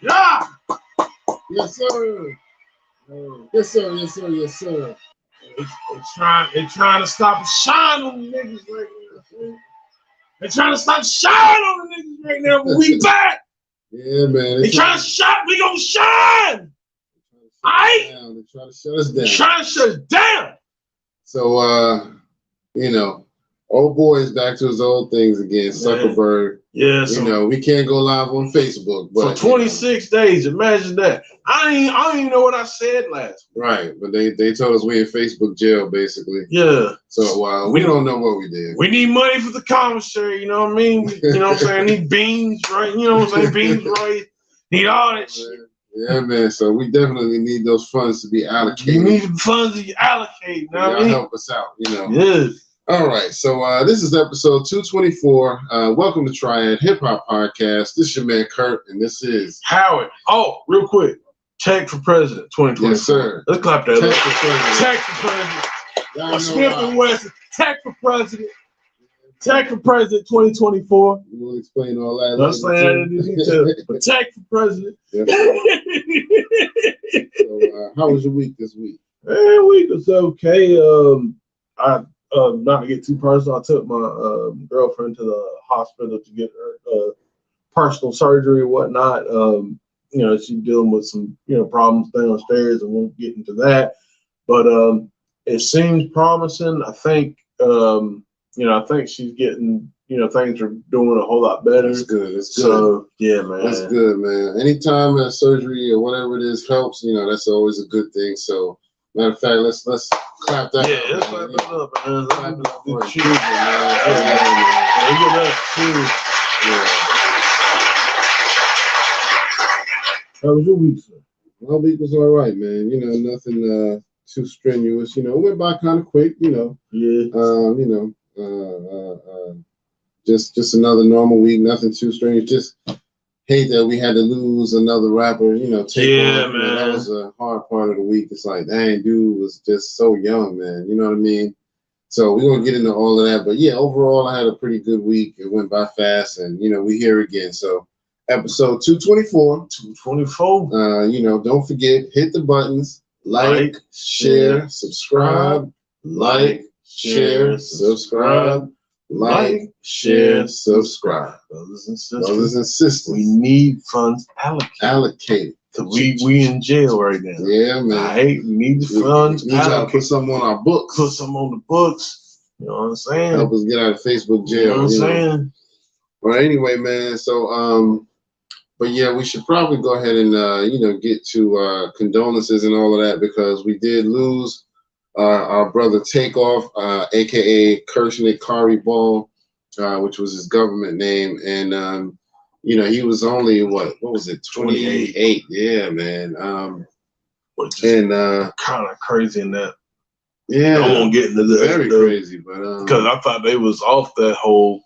Yeah. Yes, sir. Yes, sir. Yes, sir. Yes, sir. They trying to stop shine on the niggas right now. They trying to stop shine on the niggas right now, but we back. Yeah, man. They trying to shut. We gonna shine. They're trying to shut us down. Trying to shut us down. So, old boy is back to his old things again. Zuckerberg. Yeah. We can't go live on Facebook, but for 26 days. Imagine that. I don't even know what I said last week. Right, but they told us we in Facebook jail, basically. Yeah. So we don't know what we did. We need money for the commissary, you know what I mean? You know what I'm saying? Need beans, right? You know what I'm saying? Beans, right? Need all that shit. Yeah, man. So we definitely need those funds to be allocated. You need the funds to be allocated. You know what I mean? Help us out, Yeah. All right. So this is episode 224. Welcome to Triad Hip Hop Podcast. This is your man Kurt, and this is Howard. Oh, real quick. Tech for President 2020. Yes, sir. Let's clap that Tech up. for President. Tech for President. Smith and Wesson. Tech for President. Tech for President 2024. You want to explain all that? I'm saying in detail. But Tech for President. Yes, so how was your week this week? Man, week was okay. Not to get too personal, I took my girlfriend to the hospital to get her personal surgery and whatnot. She's dealing with some problems downstairs, and won't get into that. But it seems promising. I think I think she's getting things are doing a whole lot better. That's good. That's good. So yeah, man. That's good, man. Anytime a surgery or whatever it is helps, that's always a good thing. So matter of fact, let's clap that. Yeah, let's clap it up, man. Let's clap it up for for children, man. How was your week, sir? My week was all right, man. Nothing too strenuous. It went by kind of quick. Yeah. Just another normal week. Nothing too strange. Just hate that we had to lose another rapper. Man. That was a hard part of the week. It's like, dang, dude was just so young, man. You know what I mean? So we're gonna get into all of that. But yeah, overall, I had a pretty good week. It went by fast, and we here again. So episode 224. 224. Don't forget, hit the buttons, like, share, subscribe, like, share, subscribe, like, share, subscribe. Brothers and sisters, we need funds allocated. Cause we in jail right now. Yeah, man. We need the funds. We gotta put some on our books. Put some on the books. You know what I'm saying? Help us get out of Facebook jail. You know what I'm saying? Well, anyway, man. So but yeah, we should probably go ahead and get to condolences and all of that, because we did lose our brother Takeoff, aka Kirshnik Kari Ball, which was his government name, and he was only what was it, 28? Yeah, man. Which is kind of crazy in that. Yeah, I won't get into that. Very crazy, but because I thought they was off that whole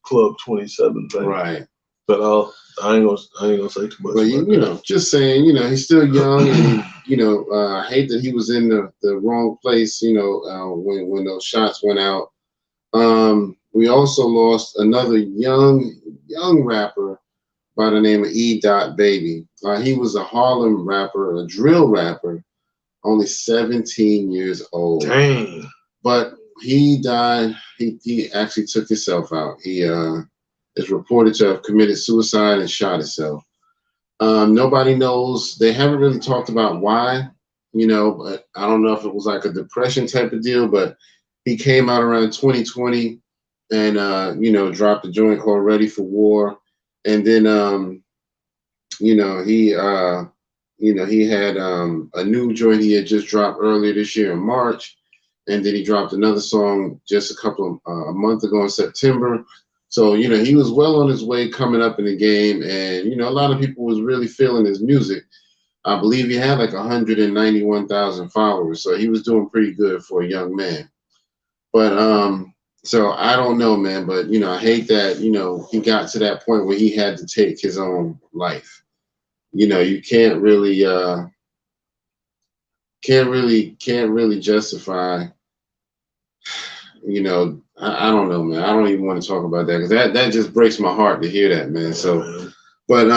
Club 27 thing, right? But I ain't gonna say too much. But just saying, he's still young, and I hate that he was in the wrong place. When those shots went out. We also lost another young rapper by the name of E. Baby. He was a Harlem rapper, a drill rapper, only 17 years old. Dang. But he died. He actually took himself out. He is reported to have committed suicide and shot himself. Nobody knows. They haven't really talked about why, but I don't know if it was like a depression type of deal, but he came out around 2020 and, dropped a joint called Ready for War. And then, he had a new joint he had just dropped earlier this year in March. And then he dropped another song just a month ago in September. So, he was well on his way coming up in the game. And, a lot of people was really feeling his music. I believe he had like 191,000 followers. So he was doing pretty good for a young man. But, so I don't know, man. But, I hate that, he got to that point where he had to take his own life. You can't really justify, I don't know, man. I don't even want to talk about that, because that just breaks my heart to hear that, man. So, but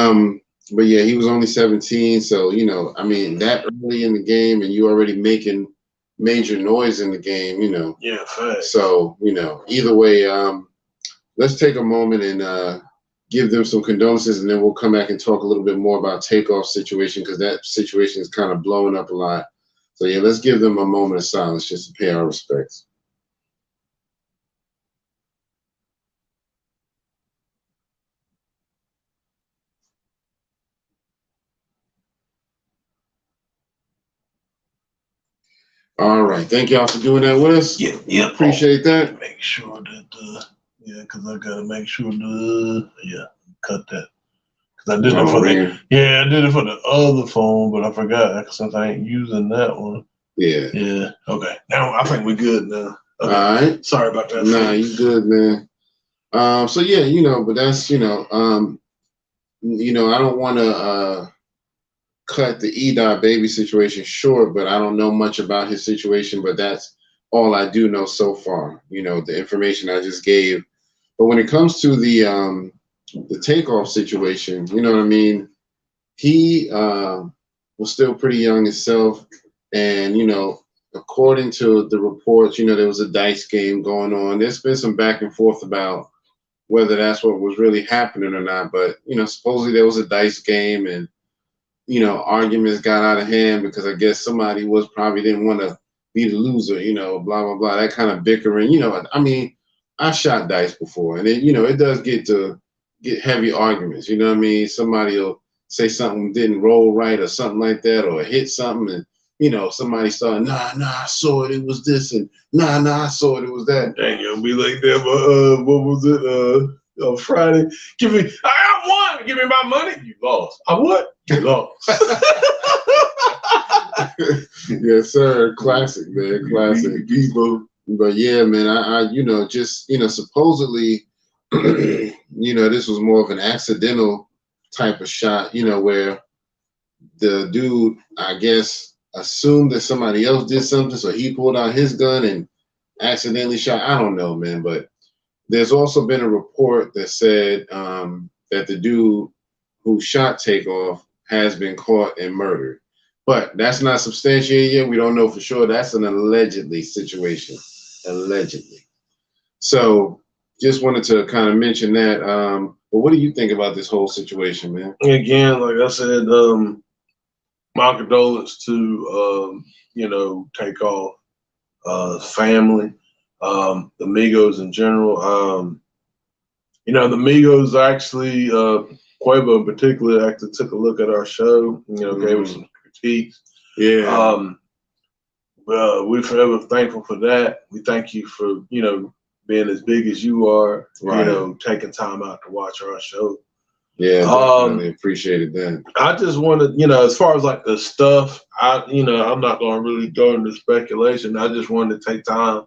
But yeah, he was only 17, so I mean, that early in the game, and you already making major noise in the game, Yeah, facts. So either way, let's take a moment and give them some condolences, and then we'll come back and talk a little bit more about Takeoff's situation, because that situation is kind of blowing up a lot. So yeah, let's give them a moment of silence just to pay our respects. All right. Thank y'all for doing that with us. Yeah. Appreciate that. Make sure that, because I got to make sure cut that. Because I did it for I did it for the other phone, but I forgot since I ain't using that one. Yeah. Yeah. Okay. Now I think we're good now. Okay. All right. Sorry about that. Nah, you good, man. So yeah, but that's I don't want to cut the E-Dot baby situation short, but I don't know much about his situation, but that's all I do know so far. The information I just gave. But when it comes to the Takeoff situation, you know what I mean? He was still pretty young himself, and according to the reports, there was a dice game going on. There's been some back and forth about whether that's what was really happening or not, but supposedly there was a dice game, and arguments got out of hand because I guess somebody probably didn't want to be the loser, blah blah blah, that kind of bickering. I mean, I shot dice before, and it does get heavy arguments. You know what I mean? Somebody will say something didn't roll right or something like that, or hit something, and somebody started, nah, I saw it was this, and nah, I saw it was that. Dang, it'll be like that, but what was it? On Friday, I won. Give me my money. You lost. I what? You lost. Yes, sir. Classic, man. Classic. But yeah, man, I just supposedly, this was more of an accidental type of shot, where the dude, I guess, assumed that somebody else did something, so he pulled out his gun and accidentally shot. I don't know, man, but there's also been a report that said that the dude who shot Takeoff has been caught and murdered. But that's not substantiated yet. We don't know for sure. That's an allegedly situation. Allegedly. So just wanted to kind of mention that. But what do you think about this whole situation, man? Again, like I said, my condolences to, Takeoff, family. The Migos in general. The Migos actually, Quavo in particular, actually took a look at our show, gave us some critiques. Yeah. We're forever thankful for that. We thank you for, being as big as you are, right. Taking time out to watch our show. Yeah, definitely appreciated that. I just wanted, as far as like the stuff, I'm not going to really go into speculation. I just wanted to take time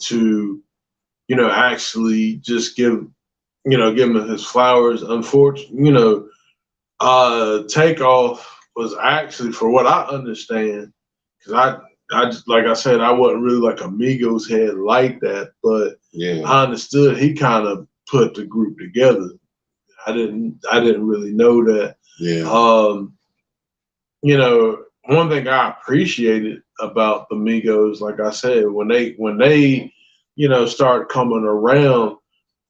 to, actually just give him his flowers. Unfortunately, Takeoff was actually, for what I understand, because I just, like I said, I wasn't really like a Migos head like that, but yeah, I understood he kind of put the group together. I didn't really know that. Yeah. One thing I appreciated about the Migos, like I said, when they started coming around,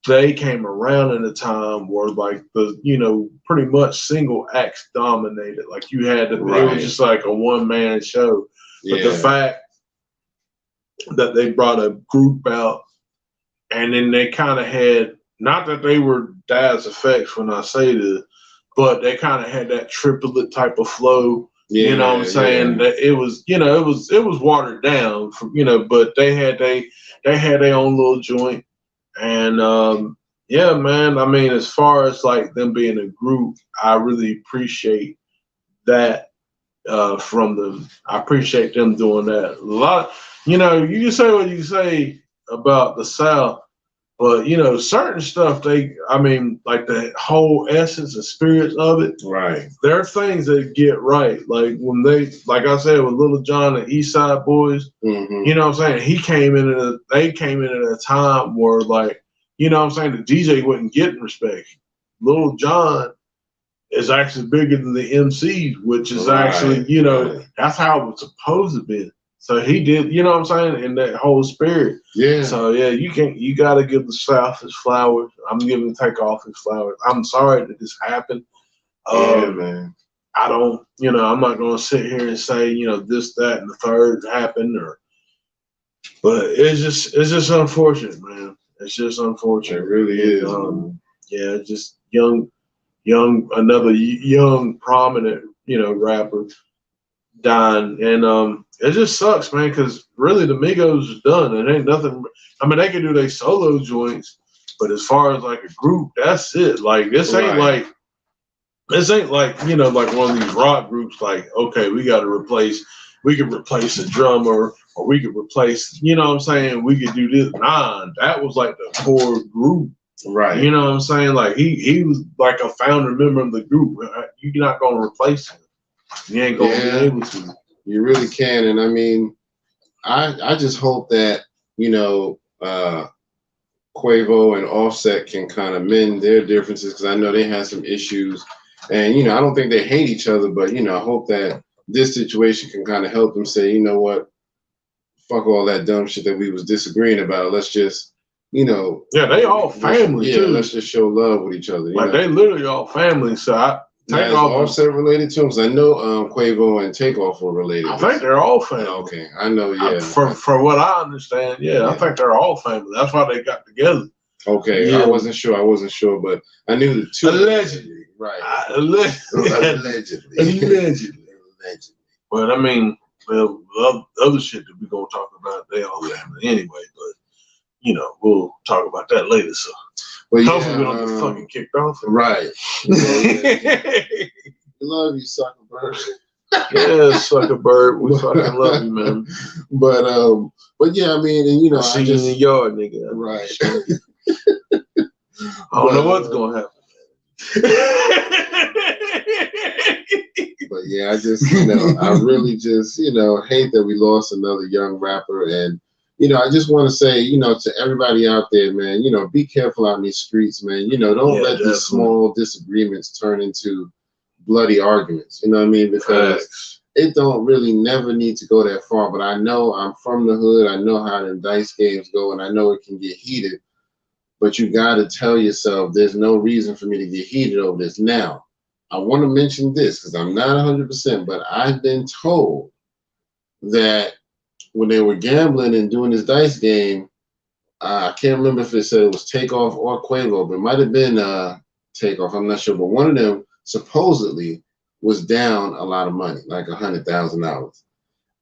they came around in a time where like the pretty much single acts dominated. Like you had to, it was just like a one man show. But the fact that they brought a group out, and then they kind of had, not that they were Daz Effects when I say this, but they kind of had that triplet type of flow. Yeah, you know what I'm saying? That it was, it was watered down, but they had their own little joint. And yeah, man, I mean, as far as like them being a group, I really appreciate that from them. I appreciate them doing that. A lot, you can say what you say about the South, but certain stuff like the whole essence and spirits of it. Right. There are things that get right. Like when like I said, with Little John and East Side Boys, you know what I'm saying? They came in at a time where, like, the DJ wasn't getting respect. Little John is actually bigger than the MCs, which is actually, that's how it was supposed to be. So he did, you know what I'm saying, in that whole spirit. Yeah. So yeah, you got to give the South his flowers. I'm giving Takeoff his flowers. I'm sorry that this happened. Yeah, man. I don't, I'm not going to sit here and say, this, that, and the third happened, but it's just unfortunate, man. It's just unfortunate. It really is. Yeah, just another young, prominent, rapper dying, and it just sucks, man, because really the Migos is done. It ain't nothing. I mean, they can do their solo joints, but as far as like a group, that's it. Like this ain't like like one of these rock groups. Like, okay, we could replace a drummer, or we could replace, you know what I'm saying? We could do this. Nah, that was like the core group. Right. You know what I'm saying? Like he was like a founder member of the group. You're not gonna replace him. You ain't gonna be able to. You really can. And I mean, I just hope that, Quavo and Offset can kind of mend their differences, because I know they had some issues. And, I don't think they hate each other, but, I hope that this situation can kind of help them say, you know what, fuck all that dumb shit that we was disagreeing about. Let's just, Yeah, they all family, too. Let's just show love with each other. They literally all family. So Takeoff Offset related to him? Because I know Quavo and Takeoff were related. I think they're all family. Okay, I know, yeah. For what I understand, yeah, I think they're all family. That's why they got together. Okay, yeah. I wasn't sure, but I knew the two. Allegedly. Right. Allegedly. But I mean, well, the other shit that we're going to talk about, they all family anyway, but, we'll talk about that later, so. Well, hopefully we don't get fucking kicked off. Right. We love you, sucker bird. Yeah, sucker bird. We fucking love you, man. But yeah, I mean, and I see you in the yard, nigga. Right. I don't know what's gonna happen. But yeah, I just, I really just, hate that we lost another young rapper. And I just want to say, to everybody out there, man, be careful out in these streets, man. Don't let these small disagreements turn into bloody arguments. You know what I mean? Because it don't really never need to go that far. But I know I'm from the hood. I know how the dice games go, and I know it can get heated. But you got to tell yourself there's no reason for me to get heated over this. Now, I want to mention this because I'm not 100%, but I've been told that when they were gambling and doing this dice game, I can't remember if it said it was Takeoff or Quavo, but it might have been Takeoff. I'm not sure, but one of them supposedly was down a lot of money, like $100,000.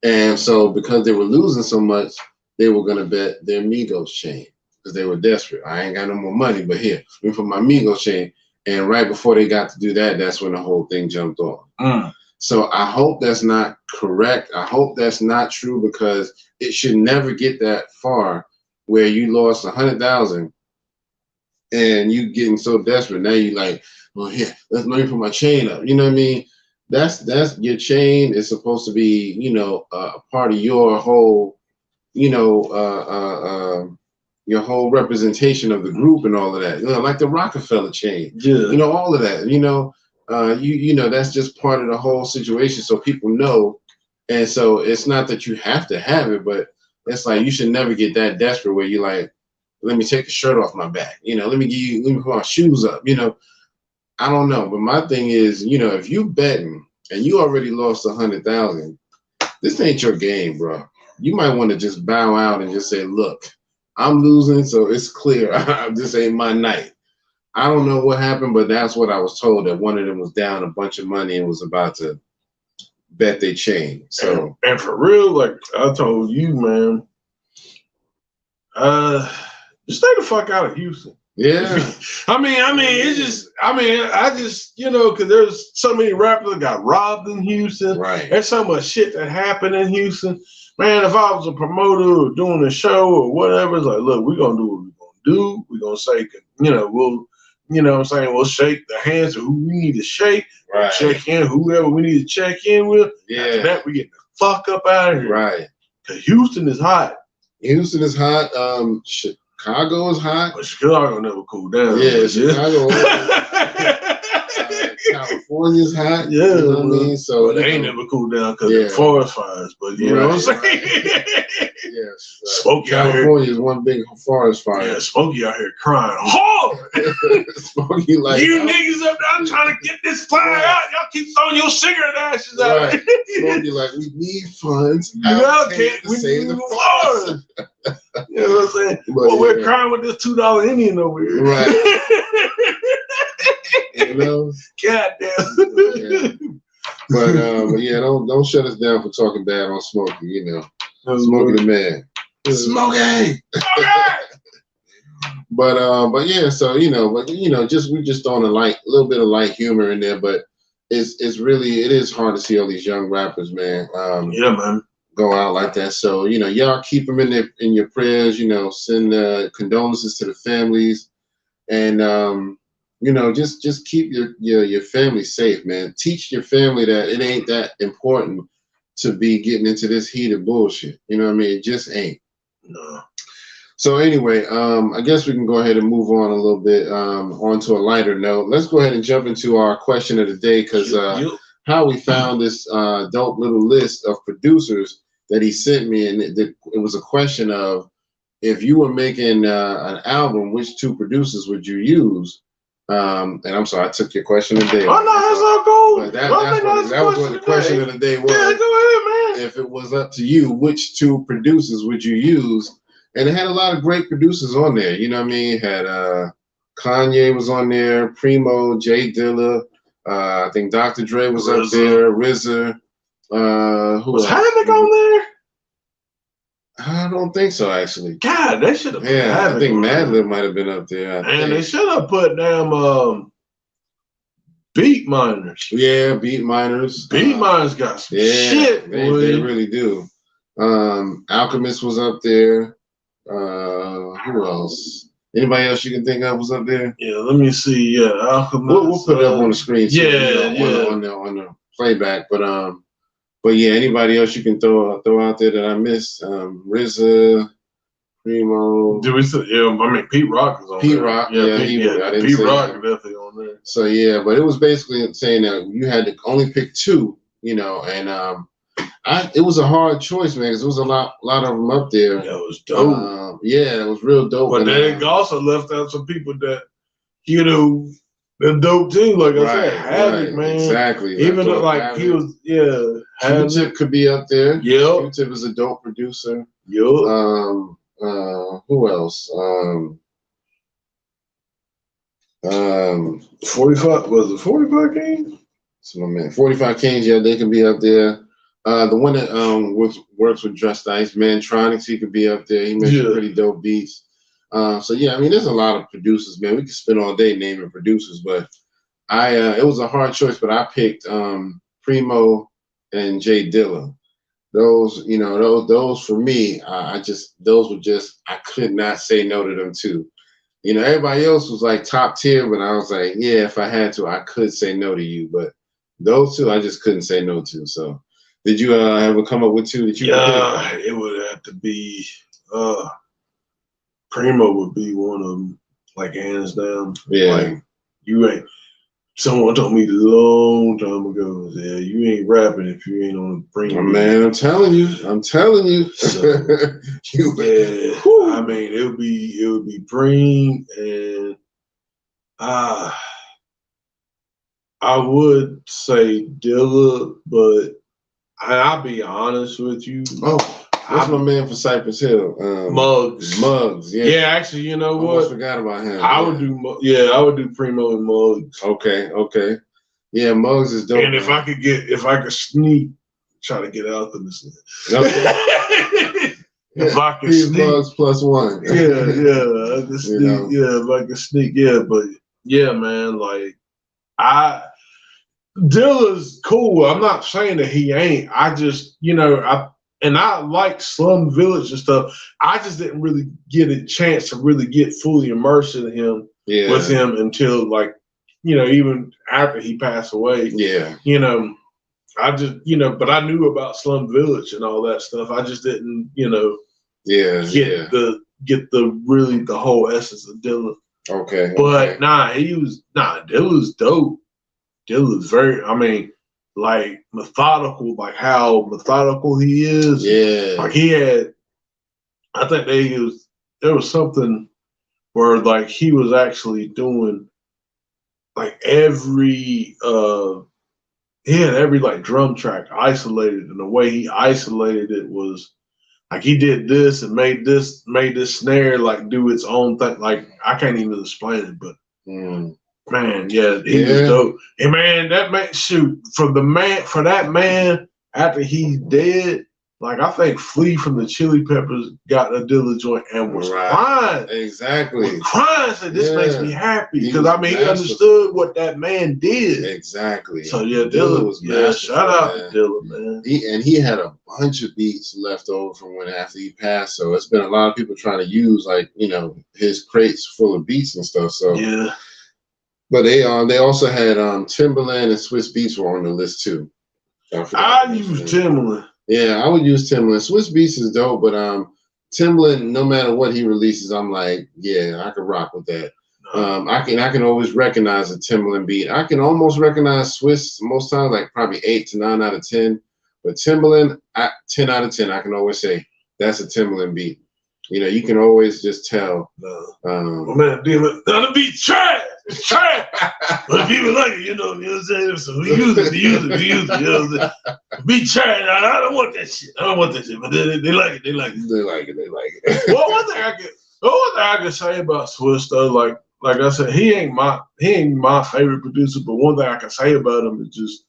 And so because they were losing so much, they were going to bet their Migos chain because they were desperate. I ain't got no more money, but here, let me put my Migos chain. And right before they got to do that, that's when the whole thing jumped off. So I hope that's not correct. I hope that's not true, because it should never get that far where you lost 100,000 and you getting so desperate. Now you like, well, here, let me put my chain up. You know what I mean? That's your chain is supposed to be, a part of your whole, your whole representation of the group and all of that. Like the Rockefeller chain. Yeah. All of that. That's just part of the whole situation, so people know. And so it's not that you have to have it, but it's like you should never get that desperate where you're like, let me take the shirt off my back. Let me put my shoes up. I don't know, but my thing is, if you betting and you already lost 100,000, this ain't your game, bro. You might want to just bow out and just say, look, I'm losing, so it's clear. This ain't my night. I don't know what happened, but that's what I was told, that one of them was down a bunch of money and was about to bet they chain. So and for real, like I told you, man, just stay the fuck out of Houston. Yeah. I just, because there's so many rappers that got robbed in Houston. Right. There's so much shit that happened in Houston. Man, if I was a promoter or doing a show or whatever, it's like, look, we're going to do what we're going to do. We're going to say, we'll shake the hands of who we need to shake. Right. Check in whoever we need to check in with. Yeah. After that, we get the fuck up out of here. Right. Because Houston is hot. Houston is hot. Chicago is hot. But Chicago never cool down. Yeah, Chicago. California's hot. Yeah, you know what I mean. So but they ain't never cool down because of forest fires. But you know what I'm saying? Yes, Smokey California is one big forest fire. Yeah, Smokey out here crying hard. Smokey like you niggas up there trying to get this fire out. Y'all keep throwing your cigarette ashes out. Smokey like we need funds. We need the forest. You know what I'm saying? Well, we're crying with this $2 Indian over here. Right. You know? Goddamn. But yeah, don't shut us down for talking bad on Smokey, you know. Smokey the man. Smokey! But yeah, so just we just throwing a little bit of light humor in there, but it's really it is hard to see all these young rappers, man. Yeah, man. Go out like that. So, y'all keep them in your prayers, send condolences to the families, and just keep your family safe, man. Teach your family that it ain't that important to be getting into this heated bullshit. You know what I mean? It just ain't. No. So anyway, I guess we can go ahead and move on a little bit onto a lighter note. Let's go ahead and jump into our question of the day, because how we found this dope little list of producers that he sent me, and it was a question of, if you were making an album, which 2 producers would you use? And I'm sorry, I took your question today. Oh no, that's all cool. But that was what the question of the day was. Yeah, go ahead, man. If it was up to you, which 2 producers would you use? And it had a lot of great producers on there. You know what I mean? It had Kanye was on there, Primo, Jay Dilla. I think Dr. Dre was up there, RZA. Who was else? Havoc on there? I don't think so, actually. God, they should have. Yeah, I think Madlib might have been up there. And they should have put damn Beat Miners. Yeah, Beat Miners. Beat Miners got some shit. They really do. Alchemist was up there. Who else? Anybody else you can think of was up there? Yeah, let me see. Yeah, Alchemist. We'll put it up on the screen. So on the playback. But yeah, anybody else you can throw out there that I missed? RZA, Primo. Did we say? Yeah, I mean Pete Rock is on Pete there. Rock. Pete Rock is definitely on there. So yeah, but it was basically saying that you had to only pick 2, and it was a hard choice, man, because there was a lot of them up there. Yeah, it was dope. It was real dope. But they also left out some people that, they're dope too. Like I said, Havoc, man. Exactly. Even though, like, he was, Q-Tip could be up there. Yeah. Q-Tip is a dope producer. Yeah. Who else? 45, was it 45 Kings? So my man, 45 Kings, yeah, they can be up there. The one that works with Just Ice, Mantronics, he could be up there. He makes some pretty dope beats. So yeah, I mean, there's a lot of producers, man. We could spend all day naming producers, but it was a hard choice, but I picked Primo and Jay Dilla. Those, those for me, I could not say no to them too. Everybody else was like top tier, but I was like, yeah, if I had to, I could say no to you. But those 2, I just couldn't say no to. So, did you ever come up with 2 that you? Yeah, it would have to be. Primo would be one of them, like hands down. Yeah, like you ain't. Someone told me a long time ago, yeah, you ain't rapping if you ain't on the Primo. Man, I'm telling you. So, yeah, I mean, it would be Preem, and I would say Dilla, but I'll be honest with you. What's my man for Cypress Hill? Muggs, yeah. Yeah, actually, you know what? I almost forgot about him. I would do Primo and Muggs. Okay. Yeah, Muggs is dope. And if I could sneak, try to get out of this. Okay. If I could sneak. Muggs +1. Yeah. I could sneak. Yeah, if I could sneak. Yeah, but yeah, man, like Dilla's cool. I'm not saying that he ain't. I just, I like Slum Village and stuff. I just didn't really get a chance to really get fully immersed in him with him until even after he passed away. Yeah. I just, but I knew about Slum Village and all that stuff. I just didn't, get the whole essence of Dilla. Okay. But Dilla's dope. Dilla's very, I mean, like methodical, like how methodical he is. Yeah. Like he had, I think there was something where like he was actually doing like he had every like drum track isolated, and the way he isolated it was like he did this and made this snare like do its own thing. Like I can't even explain it, but man, yeah, he was dope. And man, that man, shoot, for that man after he's dead, like I think Flea from the Chili Peppers got a Dilla joint and was crying. Exactly. Was crying, said this makes me happy because I mean he understood what that man did. Exactly. So yeah, Dilla was shout out to Dilla, man. He had a bunch of beats left over from when after he passed. So it's been a lot of people trying to use like his crates full of beats and stuff. So yeah. But they also had Timberland and Swiss Beats were on the list too. I use Timberland. Yeah, I would use Timberland. Swiss Beats is dope, but Timberland, no matter what he releases, I'm like, yeah, I could rock with that. I can always recognize a Timberland beat. I can almost recognize Swiss most times, like probably 8 to 9 out of 10. But Timberland, 10 out of 10, I can always say that's a Timberland beat. You can always just tell. Man, the beat's trash. It's trash. But people like it, you know what I'm saying? So we use it, you know what I'm saying? Beat trash. I don't want that shit. But they like it. They like it. Well, one thing I can say about Swiss though, like I said, he ain't my favorite producer, but one thing I can say about him is just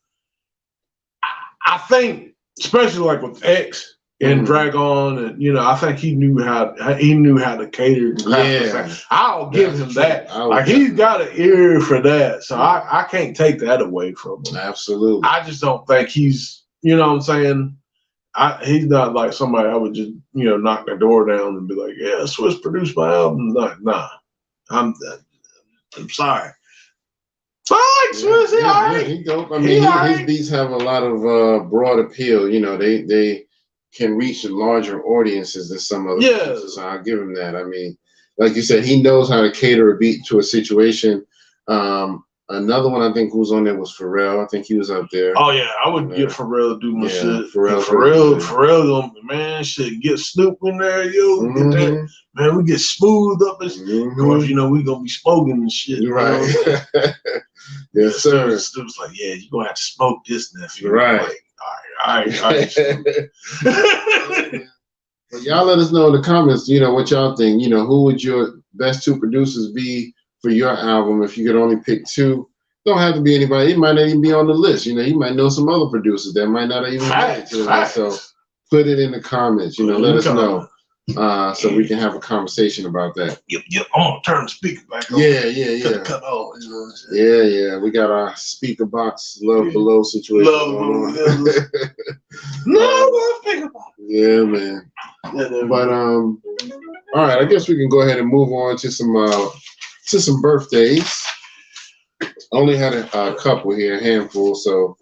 I think, especially like with X and Drag On, and I think he knew how to cater to craft. I'll give him that. Like he's got an ear for that, so I can't take that away from him. Absolutely. I just don't think he's, you know what I'm saying. He's not like somebody I would just knock the door down and be like, yeah, Swiss produced my album. Nah. I'm sorry. But I like Swiss. He dope. I mean, his beats have a lot of broad appeal. They can reach larger audiences than some other producers. So I'll give him that. I mean, like you said, he knows how to cater a beat to a situation. Another one I think who was on there was Pharrell. I think he was up there. Oh yeah, I would get Pharrell to do my shit. Pharrell, man, shit, get Snoop in there, yo. Get that, man, we get smooth up as of course, we gonna be smoking and shit. Right. Yes, sir. Snoop's like, yeah, you gonna have to smoke this nephew. Right. Like, all right. But y'all let us know in the comments, what y'all think. Who would your best 2 producers be for your album if you could only pick 2? Don't have to be anybody. It might not even be on the list. You might know some other producers that might not even make it to the list. So put it in the comments. Let us know. So we can have a conversation about that. Yep. I'm gonna turn the speaker back on. Yeah. Cut off. Yeah. We got our speaker box love below situation going on. No, speaker box. Yeah, man. But all right. I guess we can go ahead and move on to some birthdays. Only had a couple here, a handful. So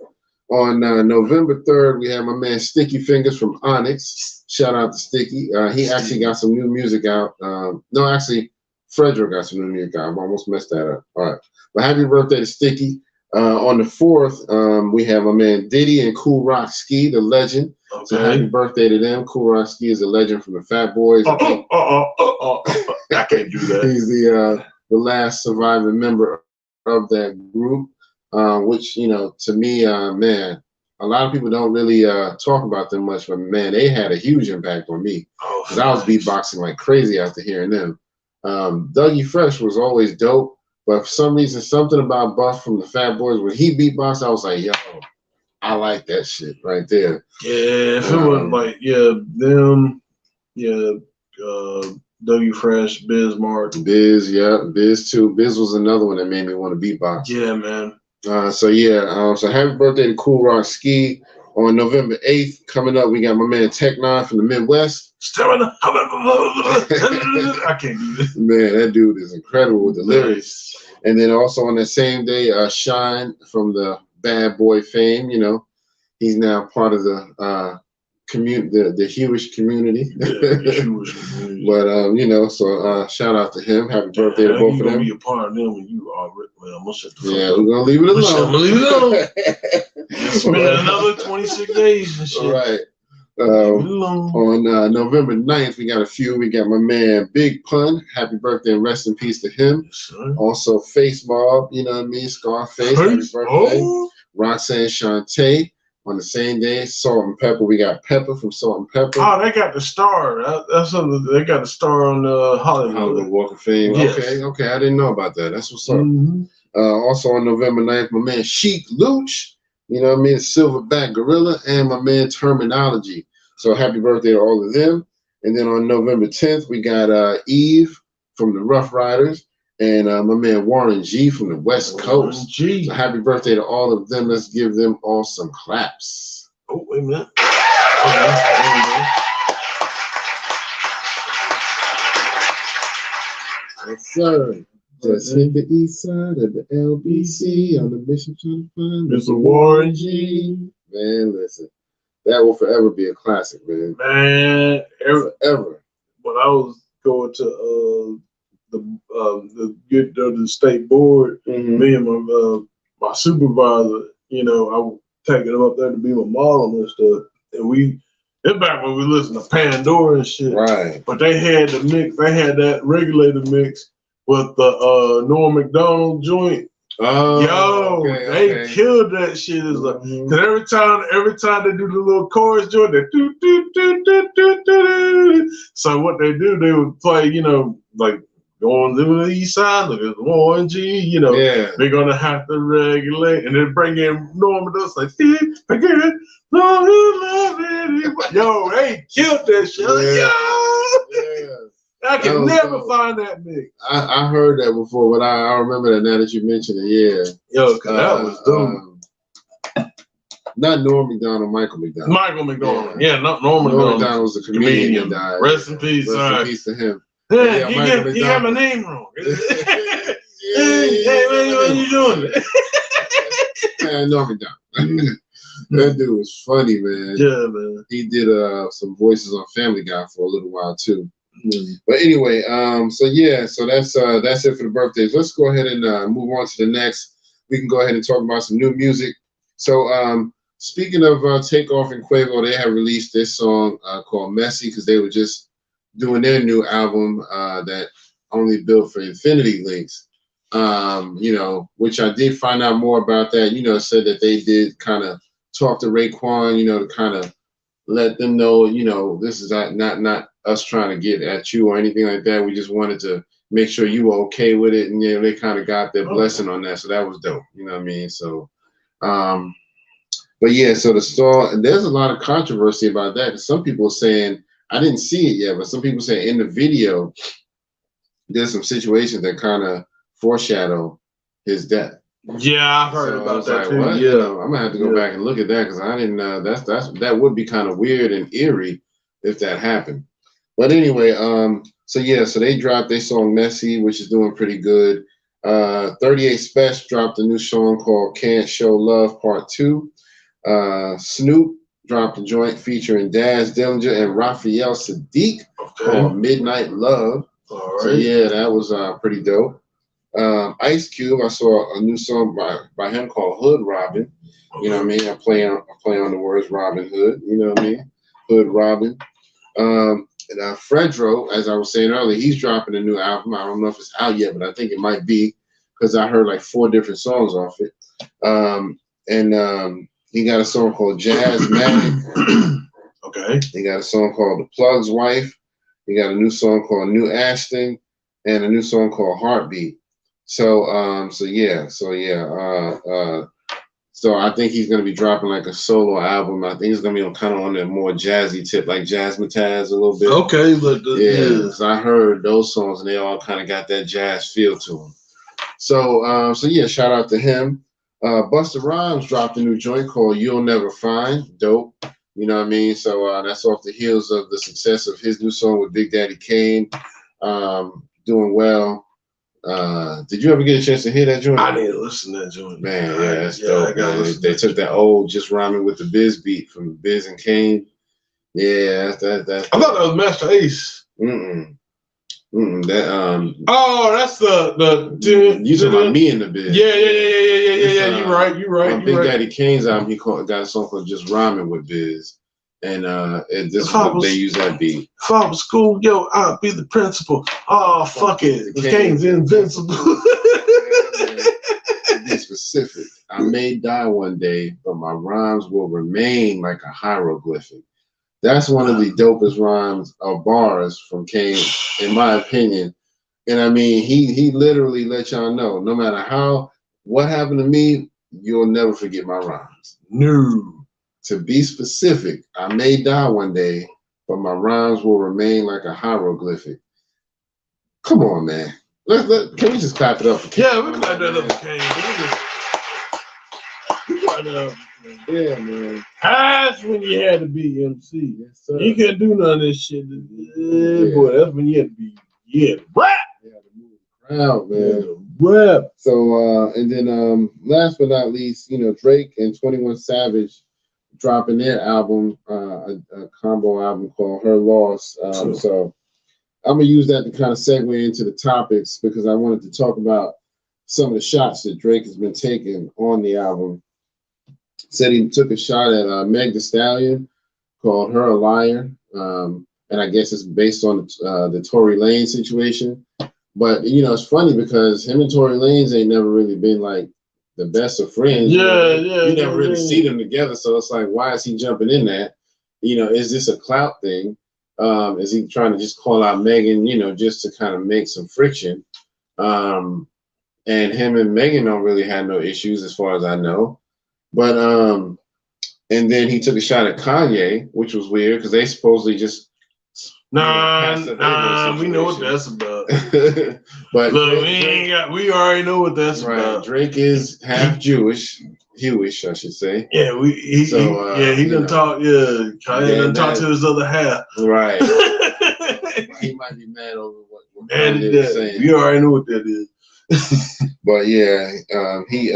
on November 3rd, we have my man Sticky Fingers from Onyx. Shout out to Sticky. He actually got some new music out. No, actually, Frederick got some new music out. I almost messed that up. All right. But happy birthday to Sticky. On the 4th, we have my man Diddy and Cool Rock Ski, the legend. Okay. So happy birthday to them. Cool Rock Ski is a legend from the Fat Boys. I can't do that. He's the last surviving member of that group, which, to me, man, a lot of people don't really talk about them much, but man, they had a huge impact on me because I was beatboxing like crazy after hearing them. Dougie Fresh was always dope, but for some reason, something about Buff from the Fat Boys, when he beatboxed, I was like, yo, I like that shit right there. Yeah, if it wasn't like, them, Dougie Fresh, Bismarck. Biz too. Biz was another one that made me want to beatbox. Yeah, man. So happy birthday to Cool Rock Ski. On November 8th, coming up, we got my man Tech Nine from the Midwest. I can't do this. Man, that dude is incredible with the lyrics. And then also on that same day, Shine from the Bad Boy fame. He's now part of the the Hewish community. Yeah, the Jewish community. But you know, so shout out to him. Happy birthday to both of them. Gonna be a part of them when you are. Well, I'm gonna shut the fuck Yeah, up. we're gonna leave it alone. I'm gonna leave it alone. It's been another 26 days and shit. All right. On November 9th, we got a few. We got my man Big Pun. Happy birthday and rest in peace to him. Yes, also, Face Mob, you know what I mean? Scarface. Happy birthday. Roxanne Shante. On the same day, Salt and Pepper. We got Pepper from Salt and Pepper. Oh, they got the star. That's something. They got the star on Hollywood Walk of Fame. Yes. Okay. I didn't know about that. That's what's up. Mm-hmm. Also on November 9th, my man Chic Luch. You know what I mean? Silverback Gorilla. And my man Terminology. So happy birthday to all of them. And then on November 10th, we got Eve from the Rough Riders. And my man Warren G from the West Coast. G. So happy birthday to all of them. Let's give them all some claps. Oh, wait a minute. Yes, sir. Just hit the east side of the LBC on the mission trying to find Mr. Warren G. Man, listen. That will forever be a classic, man. Man, forever. When I was going to the state board, me and my supervisor, you know, I was taking him up there to be my model and stuff. And it's back when we listened to Pandora and shit. Right. But they had the mix, they had that regulator mix with the Norm Macdonald joint. Oh, they killed that shit. It's like, cause every time they do the little chorus joint, they do. So what they do, they would play, you know, like going to the east side, look at Warren G, you know, they're gonna have to regulate, and then bring in Norman. It's like, again, yo, they killed that shit. I can never find that mix. I heard that before, but I remember that now that you mentioned it. Yeah. Yo, cause that was dope. Not Norm Macdonald, Michael Macdonald. Michael Macdonald. Yeah, not Norm Macdonald. Macdonald was a comedian. Rest in peace. Rest in peace to him. Yeah, you got my name wrong. Hey, man, what are you doing? Man, Norm Macdonald. That dude was funny, man. Yeah, man. He did some voices on Family Guy for a little while too. But anyway, so that's it for the birthdays. Let's go ahead and move on to the next. We can go ahead and talk about some new music. So speaking of Takeoff and Quavo, they have released this song called Messy because they were just doing their new album that only built for Infinity Links. You know, which I did find out more about that. You know, said that they did kind of talk to Raekwon, you know, to kind of let them know, you know, this is not us trying to get at you or anything like that. We just wanted to make sure you were okay with it, and they kind of got their blessing on that. So that was dope. You know what I mean? So, but yeah, so the song, there's a lot of controversy about that. Some people are saying, I didn't see it yet, but some people say in the video, there's some situations that kind of foreshadow his death. Yeah, I've heard about that too. What? Yeah, I'm gonna have to go back and look at that because I didn't. That would be kind of weird and eerie if that happened. But anyway, so they dropped their song Messy, which is doing pretty good. 38 Special dropped a new song called Can't Show Love Part 2. Snoop dropped a joint featuring Daz Dillinger and Raphael Sadiq called Midnight Love. All right. So yeah, that was pretty dope. Ice Cube, I saw a new song by him called Hood Robin. You know what I mean? I play on the words Robin Hood. You know what I mean? Hood Robin. And Fredro, as I was saying earlier, he's dropping a new album. I don't know if it's out yet, but I think it might be because I heard like 4 different songs off it. And he got a song called Jazz Magic. Okay. He got a song called The Plug's Wife. He got a new song called New Ashton and a new song called Heartbeat. So I think he's gonna be dropping like a solo album. I think it's gonna be kind of on the more jazzy tip, like Jazzmatazz a little bit. Okay, but so I heard those songs and they all kind of got that jazz feel to them. So shout out to him. Busta Rhymes dropped a new joint called You'll Never Find. Dope. You know what I mean? So that's off the heels of the success of his new song with Big Daddy Kane. Doing well. Did you ever get a chance to hear that joint? I didn't listen to that joint. Man, yeah, that's dope. Man. They took that old Just Rhyming with the Biz beat from Biz and Kane Yeah, that. I thought that was Master Ace. That Oh, that's the you talking about Me and the Biz. Yeah. You're right. On Big Daddy Kane's album, he got a song called Just Rhyming with Biz. And this they use that beat. If I was school, yo, I'd be the principal. Oh, fuck it. The Kane's invincible. To be specific, I may die one day, but my rhymes will remain like a hieroglyphic. That's one of the dopest rhymes or bars from Kane, in my opinion. And I mean, he literally let y'all know, no matter what happened to me, you'll never forget my rhymes. No. To be specific, I may die one day, but my rhymes will remain like a hieroglyphic. Come on, man. Can we just clap it up for Kane? Yeah, we clap that up for Kane. We clap that up. Yeah, man. That's when you had to be MC. Yes, sir. You couldn't do none of this shit. Yeah. Boy, that's when you had to be, rap. You had to move the crowd, man. Rap. So, and then last but not least, Drake and 21 Savage dropping their album, a combo album called Her Loss. So I'm going to use that to kind of segue into the topics because I wanted to talk about some of the shots that Drake has been taking on the album. Said he took a shot at Meg Thee Stallion, called her a liar. And I guess it's based on the Tory Lanez situation. But, it's funny because him and Tory Lanez ain't never really been like the best of friends. You never really see them together. So it's like, why is he jumping in that? Is this a clout thing? Is he trying to just call out Megan, just to kind of make some friction? And him and Megan don't really have no issues as far as I know. But and then he took a shot at Kanye, which was weird because they supposedly just Nah, we know what that's about. But look, we already know what that's about. Drake is half Jewish, Jewish, I should say. Yeah, he done talk. Yeah, Kanye done talk to his other half. Right. He might be mad over what Kanye was saying. We already know what that is. But yeah, he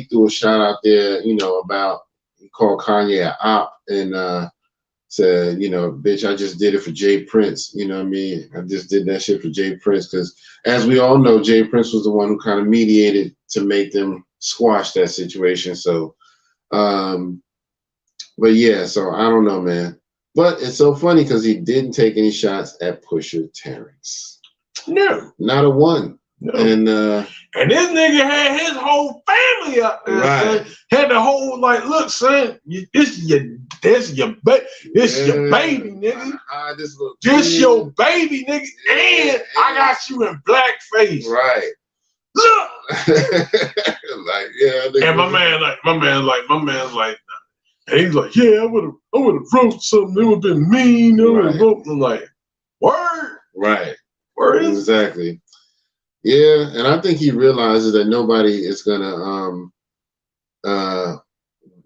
threw a shot out there, about he called Kanye an op and said, bitch, I just did it for Jay Prince. You know what I mean? I just did that shit for Jay Prince because, as we all know, Jay Prince was the one who kind of mediated to make them squash that situation. So, but yeah, so I don't know, man. But it's so funny because he didn't take any shots at Pusha Terrence. No, not a one. No. And this nigga had his whole family up there. Right. Son. Had the whole look, son, this your baby, nigga. This your baby, nigga, and I got you in blackface. Right. Look. Nigga. And my man's like, and he's like, yeah, I would have wrote something. It would have been mean. I would have wrote. I'm like, word. Right. Word. Exactly. Yeah, and I think he realizes that nobody is gonna,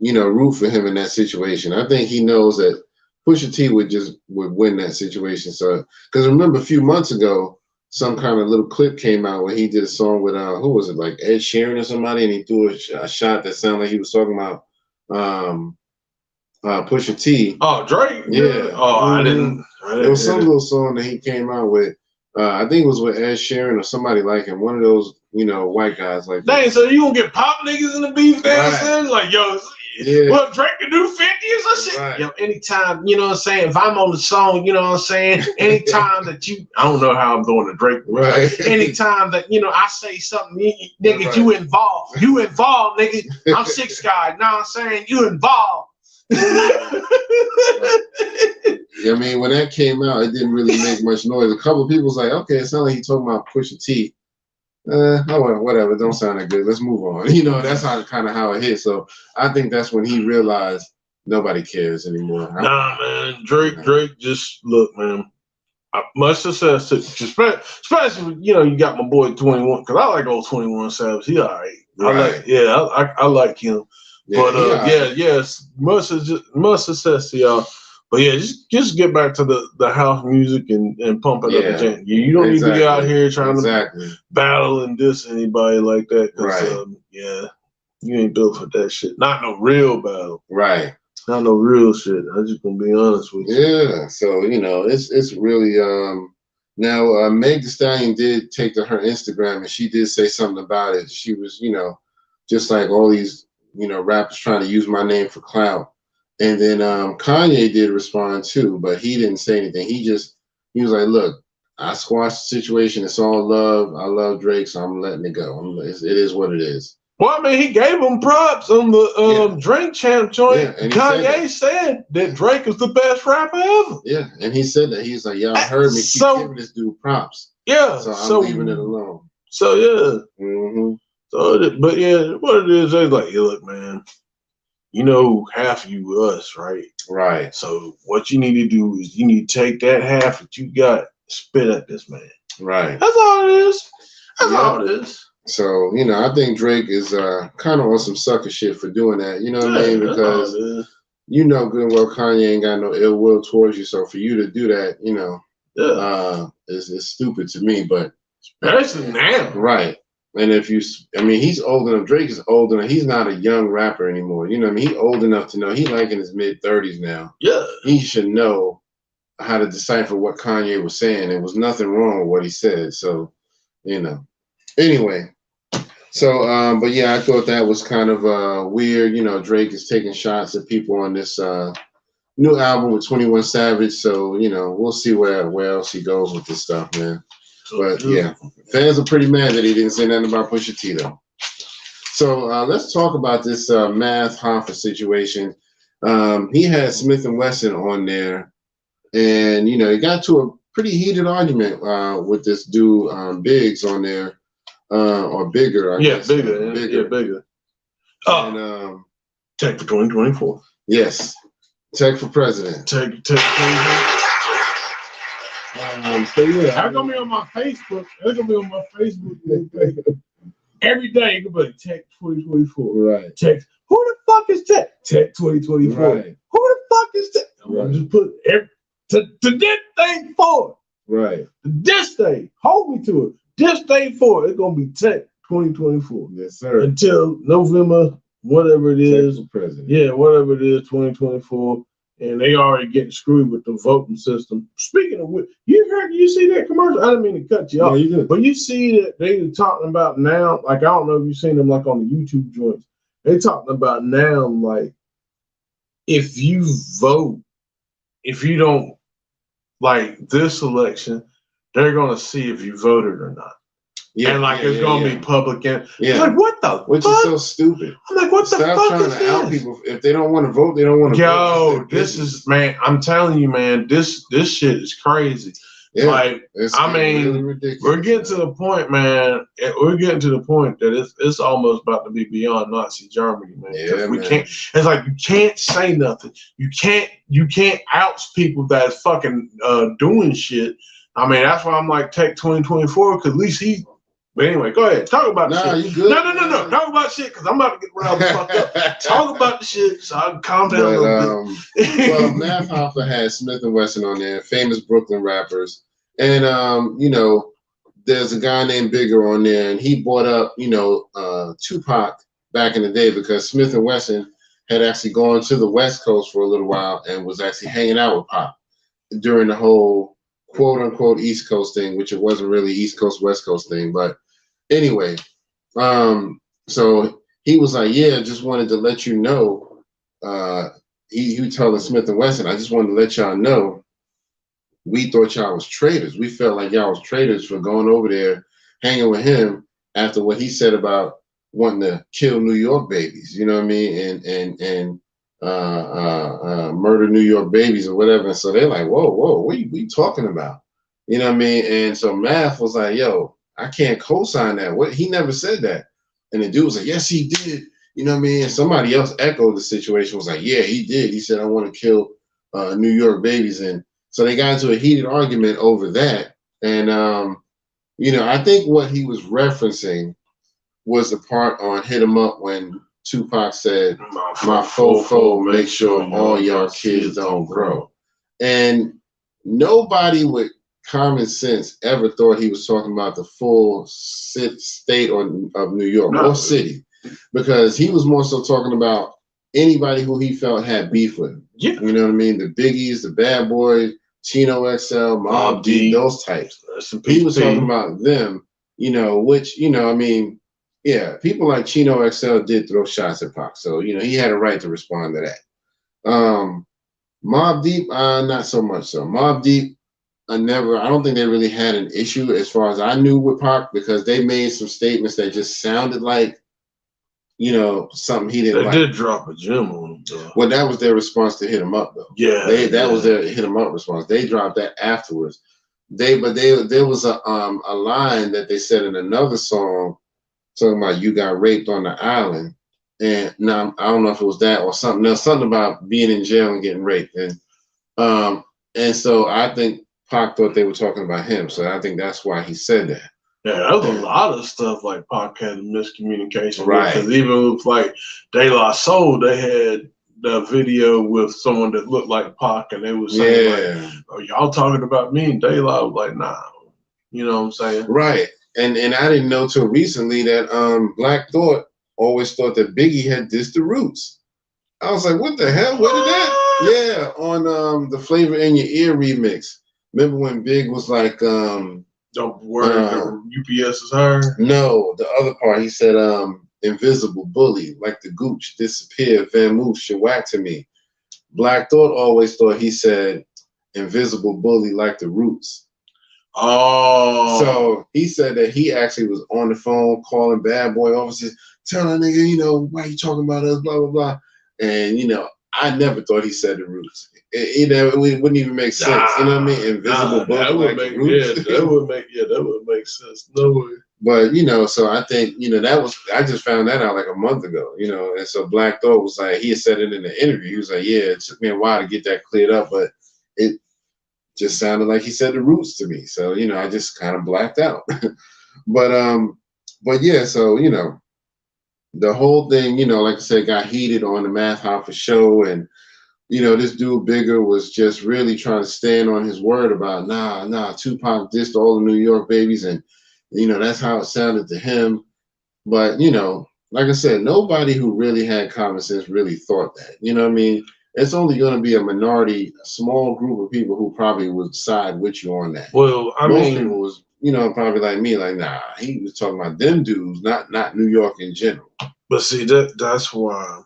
root for him in that situation. I think he knows that Pusha T would win that situation. So, because remember a few months ago, some kind of little clip came out where he did a song with who was it, like Ed Sheeran or somebody, and he threw a shot that sounded like he was talking about Pusha T. Oh, Drake. Yeah. Oh, I didn't. It was some little song that he came out with. I think it was with Ed Sheeran or somebody like him, one of those, white guys like that. Dang, so you gonna get pop niggas in the beef dancing? Like, yo, well, Drake can do 50 or some shit. Right. Yo, anytime, you know what I'm saying? If I'm on the song, you know what I'm saying? Anytime that I don't know how I'm doing to Drake. Right. Anytime that, I say something, nigga, right. You involved, nigga. I'm 6 guy. Know what I'm saying? You involved. I mean, when that came out, it didn't really make much noise. A couple of people was like, okay, it sounded like he talking about Pusha T. Whatever, don't sound that good. Let's move on. That's how it hit. So I think that's when he realized nobody cares anymore. Nah, man. Drake, just look, man. Much success to especially you got my boy 21, because I like old 21 Savage. He all right. I like him. Yeah, but yes, much success to y'all. But yeah, just get back to the house music and pump it up again. You don't need to be out here trying to battle and diss anybody like that. Right. You ain't built for that shit. Not no real battle. Right. Not no real shit. I'm just gonna be honest with you. Yeah, so it's really now Meg Thee Stallion did take to her Instagram and she did say something about it. She was just like all these rappers trying to use my name for clout, and then Kanye did respond too, but he didn't say anything. He was like, look, I squashed the situation. It's all love. I love Drake, so I'm letting it go. It is what it is. Well, I mean, he gave him props on the Drink Champ joint. Yeah, and Kanye said that Drake is the best rapper ever. Yeah, and he said that. He's like, y'all heard me keep giving this dude props. Yeah. So I'm leaving it alone. So, yeah. Mm-hmm. So, but yeah, what it is, they're like, yeah, look, man, half of you us, right? Right. So what you need to do is you need to take that half that you got, spit at this man. Right. That's all it is. That's all it is. So, I think Drake is kind of on some sucker shit for doing that. You know what I mean? Because good and well Kanye ain't got no ill will towards you. So for you to do that, is stupid to me. But especially now. Right. And he's old enough. Drake is old enough. He's not a young rapper anymore. You know what I mean? He's old enough to know. He's like in his mid-30s now. Yeah. He should know how to decipher what Kanye was saying. There was nothing wrong with what he said. So, Anyway. So, but yeah, I thought that was kind of weird. Drake is taking shots at people on this new album with 21 Savage. So, we'll see where else he goes with this stuff, man. But yeah, fans are pretty mad that he didn't say nothing about Pusha T though. So let's talk about this Math Hoffa situation. He had Smith & Wesson on there, and he got to a pretty heated argument with this dude Biggs on there. Or bigger, I guess. Bigger. Yeah, bigger. And Tech for 2024. Yes. Tech for president. Tech. So yeah, I'm gonna be on my Facebook. It's gonna be on my Facebook every day. It's gonna be Tech 2024. Right. Tech. Who the fuck is Tech? Tech 2024. Right. Who the fuck is Tech? I'm gonna just put to this thing forward. Right. This day, hold me to it. This day forward, it's gonna be Tech 2024. Yes, sir. Until November, whatever it is. Tech for president. Yeah, whatever it is, 2024. And they already getting screwed with the voting system. Speaking of which, you see that commercial? I didn't mean to cut you off. Yeah, but you see that they were talking about now, like I don't know if you've seen them like on the YouTube joints. They talking about now, like if you vote, if you don't like this election, they're gonna see if you voted or not. Yeah, and it's gonna be public. And like, what the Which fuck? Is so stupid. I'm like, what the fuck Stop trying is to this? out people. If they don't want to vote, they don't want to vote. Yo, this is, man, I'm telling you, man, this shit is crazy. Yeah, like, really ridiculous. We're getting to the point, man. We're getting to the point that it's almost about to be beyond Nazi Germany, man. Yeah, we can't. It's like you can't say nothing. You can't oust people that's fucking doing shit. I mean, that's why I'm like Tech 2024, because at least he. But anyway, go ahead. Talk about the shit. You good? No. Talk about shit, because I'm about to get riled the fuck up. Talk about the shit so I can calm down a little bit. Well, Math Hoffa had Smith & Wesson on there, famous Brooklyn rappers. And, there's a guy named Bigger on there, and he brought up, Tupac back in the day, because Smith & Wesson had actually gone to the West Coast for a little while and was actually hanging out with Pop during the whole quote-unquote East Coast thing, which it wasn't really East Coast, West Coast thing. But anyway, so he was like, yeah, just wanted to let you know, he telling Smith & Wesson, I just wanted to let y'all know, we thought y'all was traitors. We felt like y'all was traitors for going over there, hanging with him after what he said about wanting to kill New York babies, you know what I mean? And murder New York babies or whatever. And so they're like, whoa, what are you talking about? You know what I mean? And so Math was like, yo, I can't co-sign that. What? He never said that. And the dude was like, yes, he did. You know what I mean? And somebody else echoed the situation, was like, yeah, he did. He said, I want to kill New York babies. And so they got into a heated argument over that. And, I think what he was referencing was the part on Hit 'Em Up when Tupac said, my fofo make sure all y'all kids don't grow. And nobody with common sense ever thought he was talking about the full state of New York or city, because he was more so talking about anybody who he felt had beef with him. Yeah. You know what I mean? The Biggies, the Bad Boys, Chino XL, Mobb Deep, those types. He was talking about them, you know, which, you know, I mean, yeah, people like Chino XL did throw shots at Pac. So, you know, he had a right to respond to that. Mobb Deep, not so much so. Mobb Deep, I don't think they really had an issue as far as I knew with Pac, because they made some statements that just sounded like, you know, something he didn't like. They did drop a gem on him, though. Well, that was their response to Hit 'Em Up, though. Yeah. That was their Hit 'Em Up response. They dropped that afterwards. There was a line that they said in another song talking about you got raped on the island. And now I don't know if it was that or something else, something about being in jail and getting raped. And so I think Pac thought they were talking about him. So I think that's why he said that. Yeah, that was a lot of stuff like Pac had miscommunication. Right. Because even with like De La Soul, they had the video with someone that looked like Pac, and they were saying like, "Oh, y'all talking about me?" And De La was like, "Nah," you know what I'm saying? Right. And I didn't know till recently that Black Thought always thought that Biggie had dissed the Roots. I was like, what the hell? Where did that? Yeah, on the Flavor in Your Ear remix. Remember when Big was like, don't worry, the UPS is hard? No, the other part, he said, invisible bully, like the gooch, disappear, Van Moose, should whack to me. Black Thought always thought he said, invisible bully, like the Roots. Oh. So he said that he actually was on the phone calling bad boy officers, tell that nigga, you know, why you talking about us, blah, blah, blah. And, you know, I never thought he said the Roots. You know, it wouldn't even make sense. You know what I mean? Invisible bully, that would like make, Roots. Yeah, that would make sense. No way. But, you know, so I think, you know, I just found that out like a month ago, you know, and so Black Thought was like, he had said it in the interview. He was like, yeah, it took me a while to get that cleared up, but it just sounded like he said the Roots to me. So, you know, I just kind of blacked out. But yeah, so, you know, the whole thing, you know, like I said, got heated on the Math Hoffa show, and, you know, this dude Bigger was just really trying to stand on his word about, nah, Tupac dissed all the New York babies, and, you know, that's how it sounded to him. But, you know, like I said, nobody who really had common sense really thought that. You know what I mean? It's only going to be a minority, a small group of people who probably would side with you on that. Well, Most people was, you know, probably like me, like, nah, he was talking about them dudes, not New York in general. But see, that's why.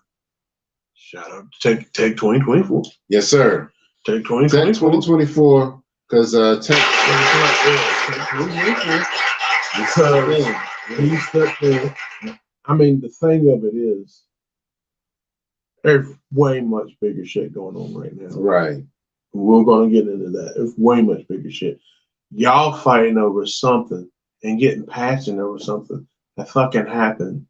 Shout out to Take 2024. Yes, sir. Take 2024. Take 2024, because Take 2024. Because he stuck there. I mean, the thing of it is, there's way much bigger shit going on right now. Right. We're going to get into that. It's way much bigger shit. Y'all fighting over something and getting passionate over something that fucking happened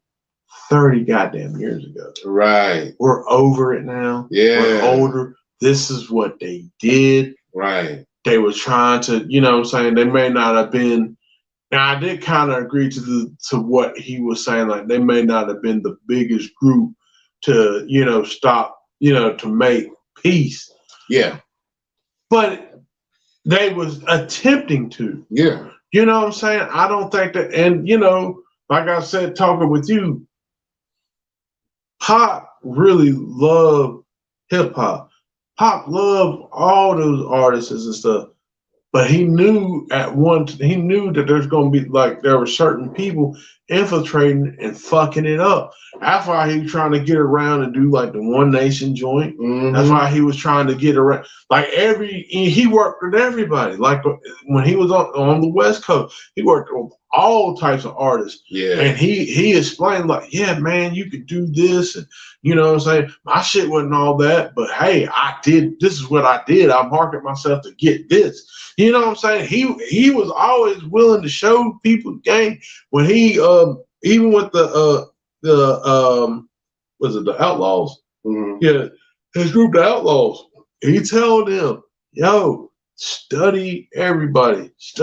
30 goddamn years ago. Right. We're over it now. Yeah. We're older. This is what they did. Right. They were trying to, you know what I'm saying? They may not have been. Now, I did kind of agree to what he was saying. Like, they may not have been the biggest group to, you know, stop, you know, to make peace. Yeah. But they was attempting to. Yeah. You know what I'm saying? I don't think that, and, you know, like I said, talking with you, Pac really loved hip hop. Pac loved all those artists and stuff. But he knew that there's going to be, like, there were certain people infiltrating and fucking it up. That's why he was trying to get around and do, like, the One Nation joint. Mm-hmm. That's why he was trying to get around. Like, he worked with everybody. Like, when he was on the West Coast, he worked with all types of artists. Yeah. And he explained, like, yeah, man, you could do this. And, you know what I'm saying? My shit wasn't all that. But, hey, this is what I did. I marketed myself to get this. You know what I'm saying? He was always willing to show people the game. When he even with the was it the Outlaws? Mm-hmm. Yeah, his group, the Outlaws. He told them, "Yo, study everybody, do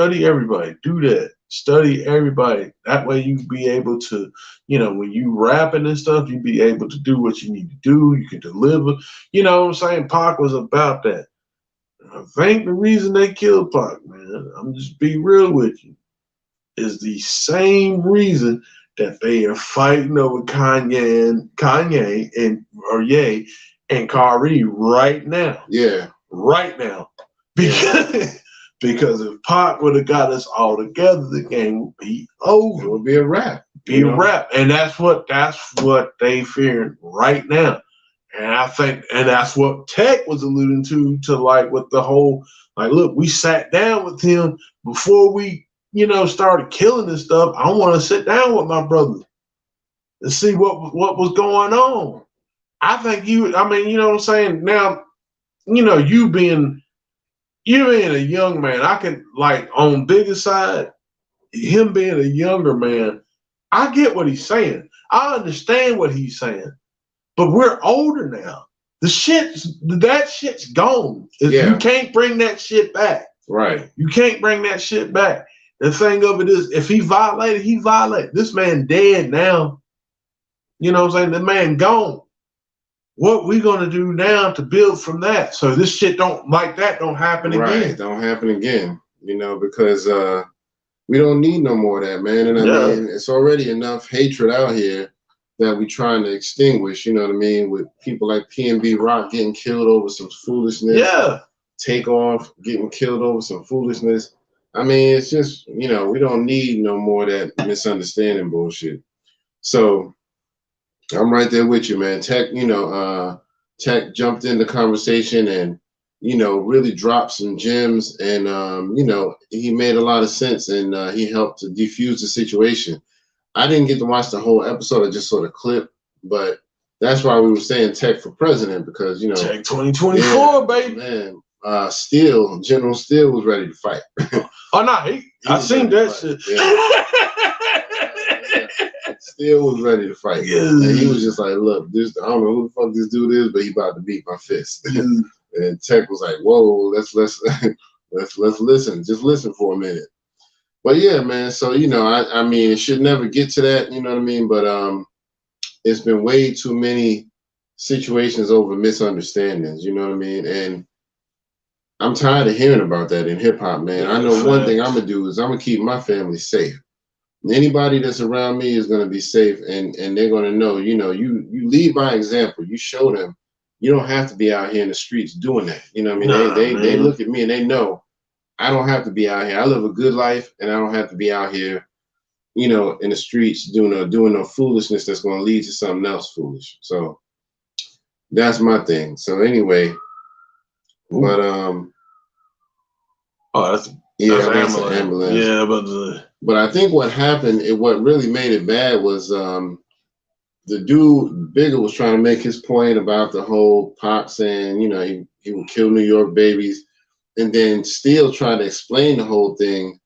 that, study everybody. That way you be able to, you know, when you rapping and stuff, you be able to do what you need to do. You can deliver. You know what I'm saying? Pac was about that." I think the reason they killed Pac, man, I'm just be real with you, is the same reason that they are fighting over Kanye and Kyrie right now. Yeah. Right now. Because if Pac would have got us all together, the game would be over. It would be a wrap. Be a wrap. And that's what they fearing right now. And I think, and that's what Tech was alluding to like with the whole, like, look, we sat down with him before we, started killing this stuff. I want to sit down with my brother and see what was going on. I think you know what I'm saying? Now, you being a young man, I can, like, on bigger side, him being a younger man, I get what he's saying. I understand what he's saying. But we're older now. That shit's gone. Yeah. You can't bring that shit back. Right. You can't bring that shit back. The thing of it is, if he violated, he violated. This man dead now. You know what I'm saying? The man gone. What we gonna do now to build from that? So this shit don't happen again. Right, don't happen again. Because we don't need no more of that, man. And I mean, it's already enough hatred out here that we trying to extinguish, you know what I mean, with people like PNB Rock getting killed over some foolishness. Yeah. Takeoff getting killed over some foolishness. I mean, it's just, we don't need no more of that misunderstanding bullshit. So I'm right there with you, man. Tech, Tech jumped in the conversation and, really dropped some gems and, he made a lot of sense and he helped to defuse the situation. I didn't get to watch the whole episode. I just saw the clip, but that's why we were saying Tech for president because, Tech 2024, baby. Man, General Steele was ready to fight. Oh, no, I seen that shit. Yeah. Steele was ready to fight. Yeah. And he was just like, look, I don't know who the fuck this dude is, but he about to beat my fist. And Tech was like, whoa, let's listen. Just listen for a minute. But yeah, man. So, I mean, it should never get to that, you know what I mean? But it's been way too many situations over misunderstandings, you know what I mean? And I'm tired of hearing about that in hip hop, man. I know one thing I'm gonna do is I'm gonna keep my family safe. Anybody that's around me is gonna be safe, and they're gonna know, you lead by example. You show them you don't have to be out here in the streets doing that. You know what I mean? They look at me and they know I don't have to be out here. I live a good life, and I don't have to be out here, in the streets doing no foolishness that's going to lead to something else foolish. So that's my thing. So anyway, but that's an ambulance. Yeah, but I think what happened, what really made it bad was the dude Bigger was trying to make his point about the whole Pac saying, he would kill New York babies. And then Steele tried to explain the whole thing,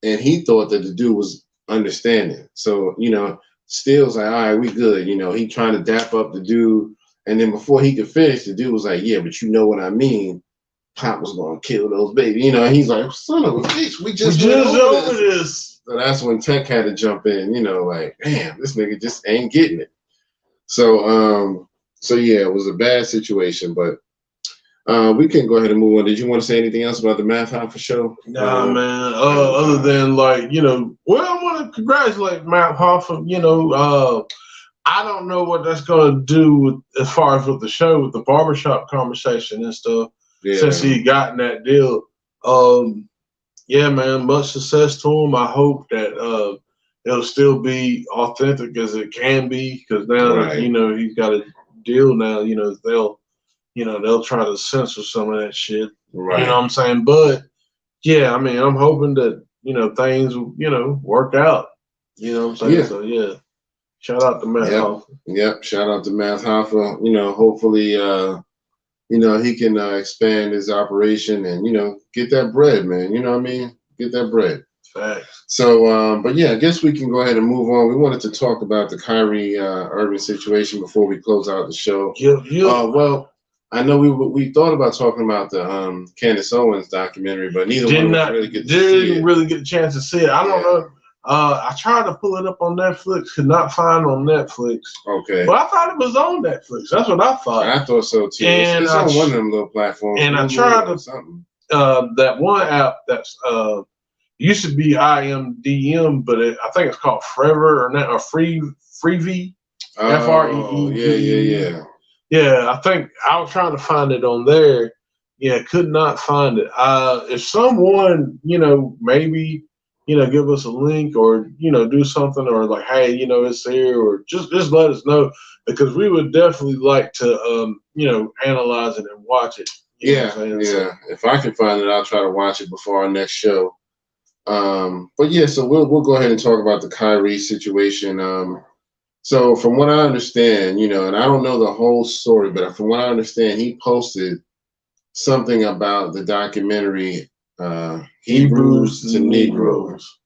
and he thought that the dude was understanding. So, Steele's like, all right, we good. He trying to dap up the dude. And then before he could finish, the dude was like, yeah, but you know what I mean. Pop was going to kill those babies. And he's like, son of a bitch, we just over this. So that's when Tech had to jump in, like, damn, this nigga just ain't getting it. So, yeah, it was a bad situation, but we can go ahead and move on. Did you want to say anything else about the Math Hoffa show? Nah, man. Other than I want to congratulate Math Hoffa. I don't know what that's going to do as far as with the show, with the barbershop conversation and stuff. Yeah. Since he gotten that deal. Yeah, man. Much success to him. I hope that it'll still be authentic as it can be, because now he's got a deal now. They'll try to censor some of that shit. Right. You know what I'm saying? But yeah, I mean, I'm hoping that, things, work out. You know what I'm saying? Yeah. So yeah. Shout out to Math Hoffa. Yep. Shout out to Math Hoffa. Hopefully he can expand his operation and, get that bread, man. You know what I mean? Get that bread. Facts. So but yeah, I guess we can go ahead and move on. We wanted to talk about the Kyrie Irving situation before we close out the show. Yeah. Well, I know we thought about talking about the Candace Owens documentary, but neither one really get to see it. Didn't really get a chance to see it. I don't know. I tried to pull it up on Netflix, could not find on Netflix. Okay. But I thought it was on Netflix. That's what I thought. I thought so too. And it's on one of them little platforms. And I tried to that one app that's used to be IMDM, but I think it's called Forever or not, or Freevee. Oh, yeah. Yeah, I think I was trying to find it on there. Yeah, could not find it. If someone, maybe, give us a link or, do something or like, hey, it's there, or just let us know, because we would definitely like to, analyze it and watch it. Yeah. If I can find it, I'll try to watch it before our next show. But yeah, so we'll go ahead and talk about the Kyrie situation. So from what I understand, and I don't know the whole story, but from what I understand, he posted something about the documentary Hebrews to Negroes.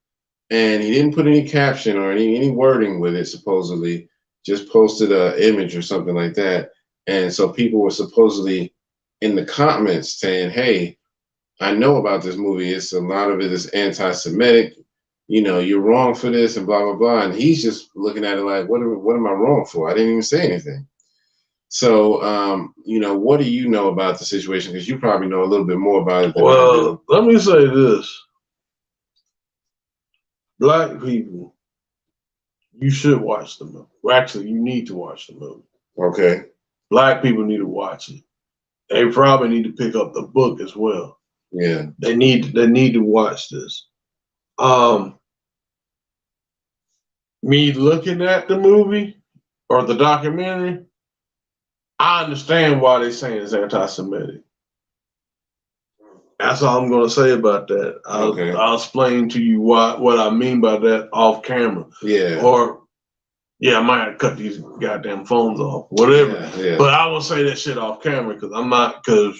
And he didn't put any caption or any wording with it, supposedly. Just posted an image or something like that. And so people were supposedly in the comments saying, hey, I know about this movie. A lot of it is anti-Semitic. You're wrong for this and blah, blah, blah. And he's just looking at it like, what am I wrong for? I didn't even say anything. So, what do you know about the situation? Because you probably know a little bit more about it than I do. Let me say this. Black people, you should watch the movie. Well, actually, you need to watch the movie. Okay. Black people need to watch it. They probably need to pick up the book as well. Yeah. They need to watch this. Me looking at the movie or the documentary, I understand why they're saying it's anti-Semitic. That's all I'm going to say about that. I'll explain to you what I mean by that off camera. Yeah. Or, I might have to cut these goddamn phones off, whatever. Yeah. But I will say that shit off camera because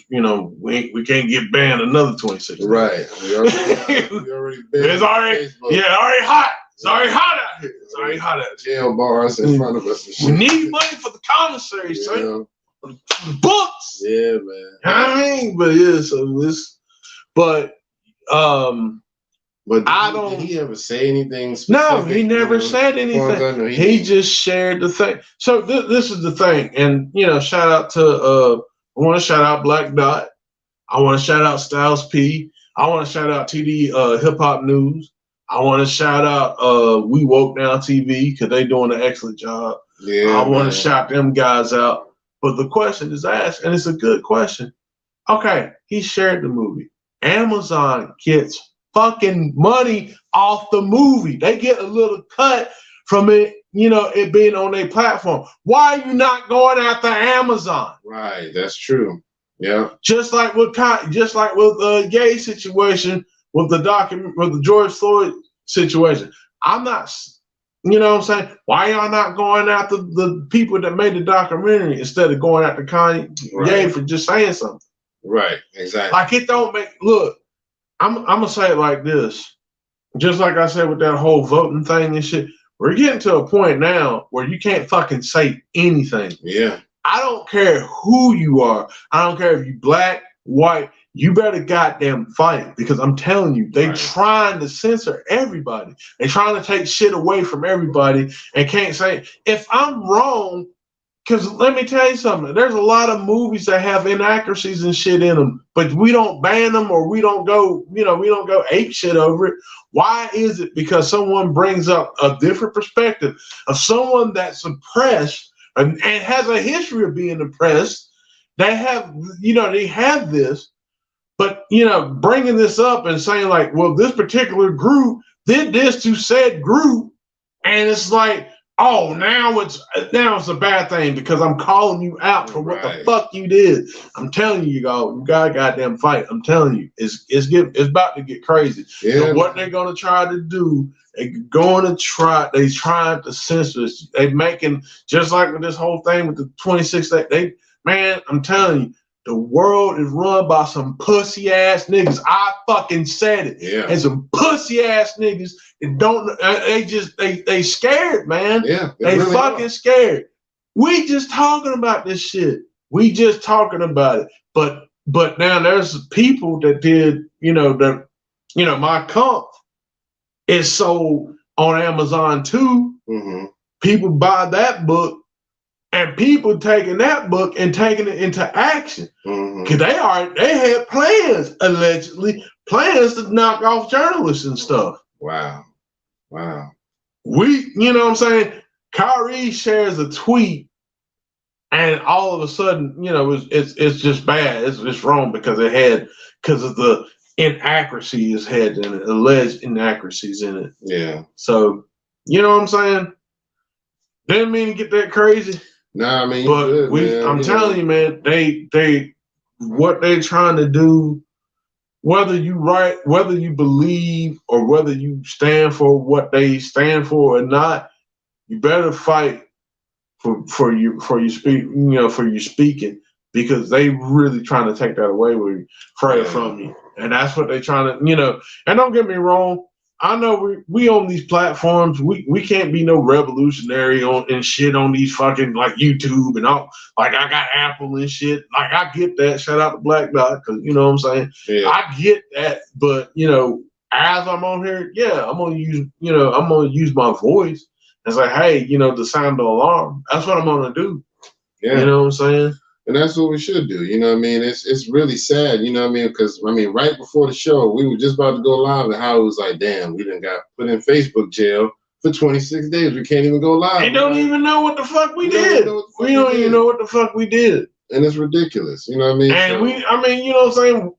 we can't get banned another 26 days. Right. We already banned. It's already hot. It's already hot out here. It's already hot out here. Jail bars in front of us and shit. We need money for the commissary, son. For the books. Yeah, man. You know what I mean? But yeah, so this. But did he ever say anything specific? No, he never said anything. He just shared the thing. So this is the thing, and shout out to I want to shout out Black Dot. I want to shout out Styles P. I want to shout out TD Hip Hop News. I want to shout out We Woke Down TV because they doing an excellent job. Yeah, I want to shout them guys out. But the question is asked, and it's a good question. Okay, he shared the movie. Amazon gets fucking money off the movie. They get a little cut from it, it being on their platform. Why are you not going after Amazon? Right, that's true. Yeah. Just like with the gay situation, with the George Floyd situation. I'm not, what I'm saying? Why y'all not going after the people that made the documentary instead of going after Kanye for just saying something? Right, exactly. Like it don't make look. I'm gonna say it like this, just like I said with that whole voting thing and shit. We're getting to a point now where you can't fucking say anything. Yeah. I don't care who you are. I don't care if you black, white. You better goddamn fight, because I'm telling you, they trying to censor everybody. They trying to take shit away from everybody and can't say if I'm wrong. Because let me tell you something, there's a lot of movies that have inaccuracies and shit in them, but we don't ban them or we don't go ape shit over it. Why is it? Because someone brings up a different perspective of someone that's oppressed and has a history of being oppressed. They have this, but bringing this up and saying like, well, this particular group did this to said group, and it's like, oh, now it's a bad thing because I'm calling you out for what the fuck you did. I'm telling you, you got a goddamn fight. I'm telling you, it's about to get crazy. Yeah. So what they're gonna try to do? They're trying to censor us. They making just like with this whole thing with the 26. I'm telling you. The world is run by some pussy ass niggas. I fucking said it. Yeah. And some pussy ass niggas that don't. They scared, man. Yeah. They really fucking scared. We just talking about this shit. We just talking about it. But now there's people that did. My comp is sold on Amazon too. Mm-hmm. People buy that book. and people taking that book and taking it into action. Because they had plans, allegedly, plans to knock off journalists and stuff. Wow. You know what I'm saying? Kyrie shares a tweet, and all of a sudden, you know, it's just bad. It's wrong because of the inaccuracies in it, alleged inaccuracies in it. Yeah. So, you know what I'm saying? Didn't mean to get that crazy. Nah, I mean, but I'm telling you, man, they what they're trying to do, whether you believe or whether you stand for what they stand for or not, you better fight for your speaking, because they really trying to take that away from you. And that's what they're trying to, you know. And don't get me wrong, I know we on these platforms, we can't be no revolutionary and shit on these fucking like YouTube and all. Like, I got Apple and shit. Like, I get that. Shout out to Black Dot, because you know what I'm saying. Yeah. I get that, but you know, as I'm on here, I'm gonna use my voice and say, hey, you know, to sound the alarm. That's what I'm gonna do. Yeah. You know what I'm saying. And that's what we should do. You know what I mean? It's really sad, you know what I mean? Because, I mean, right before the show, we were just about to go live, and Howard was like, damn, we done got put in Facebook jail for 26 days. We can't even go live. They don't even know what the fuck we did. We don't even know what the fuck we did. And it's ridiculous. You know what I mean? And you know what I'm saying?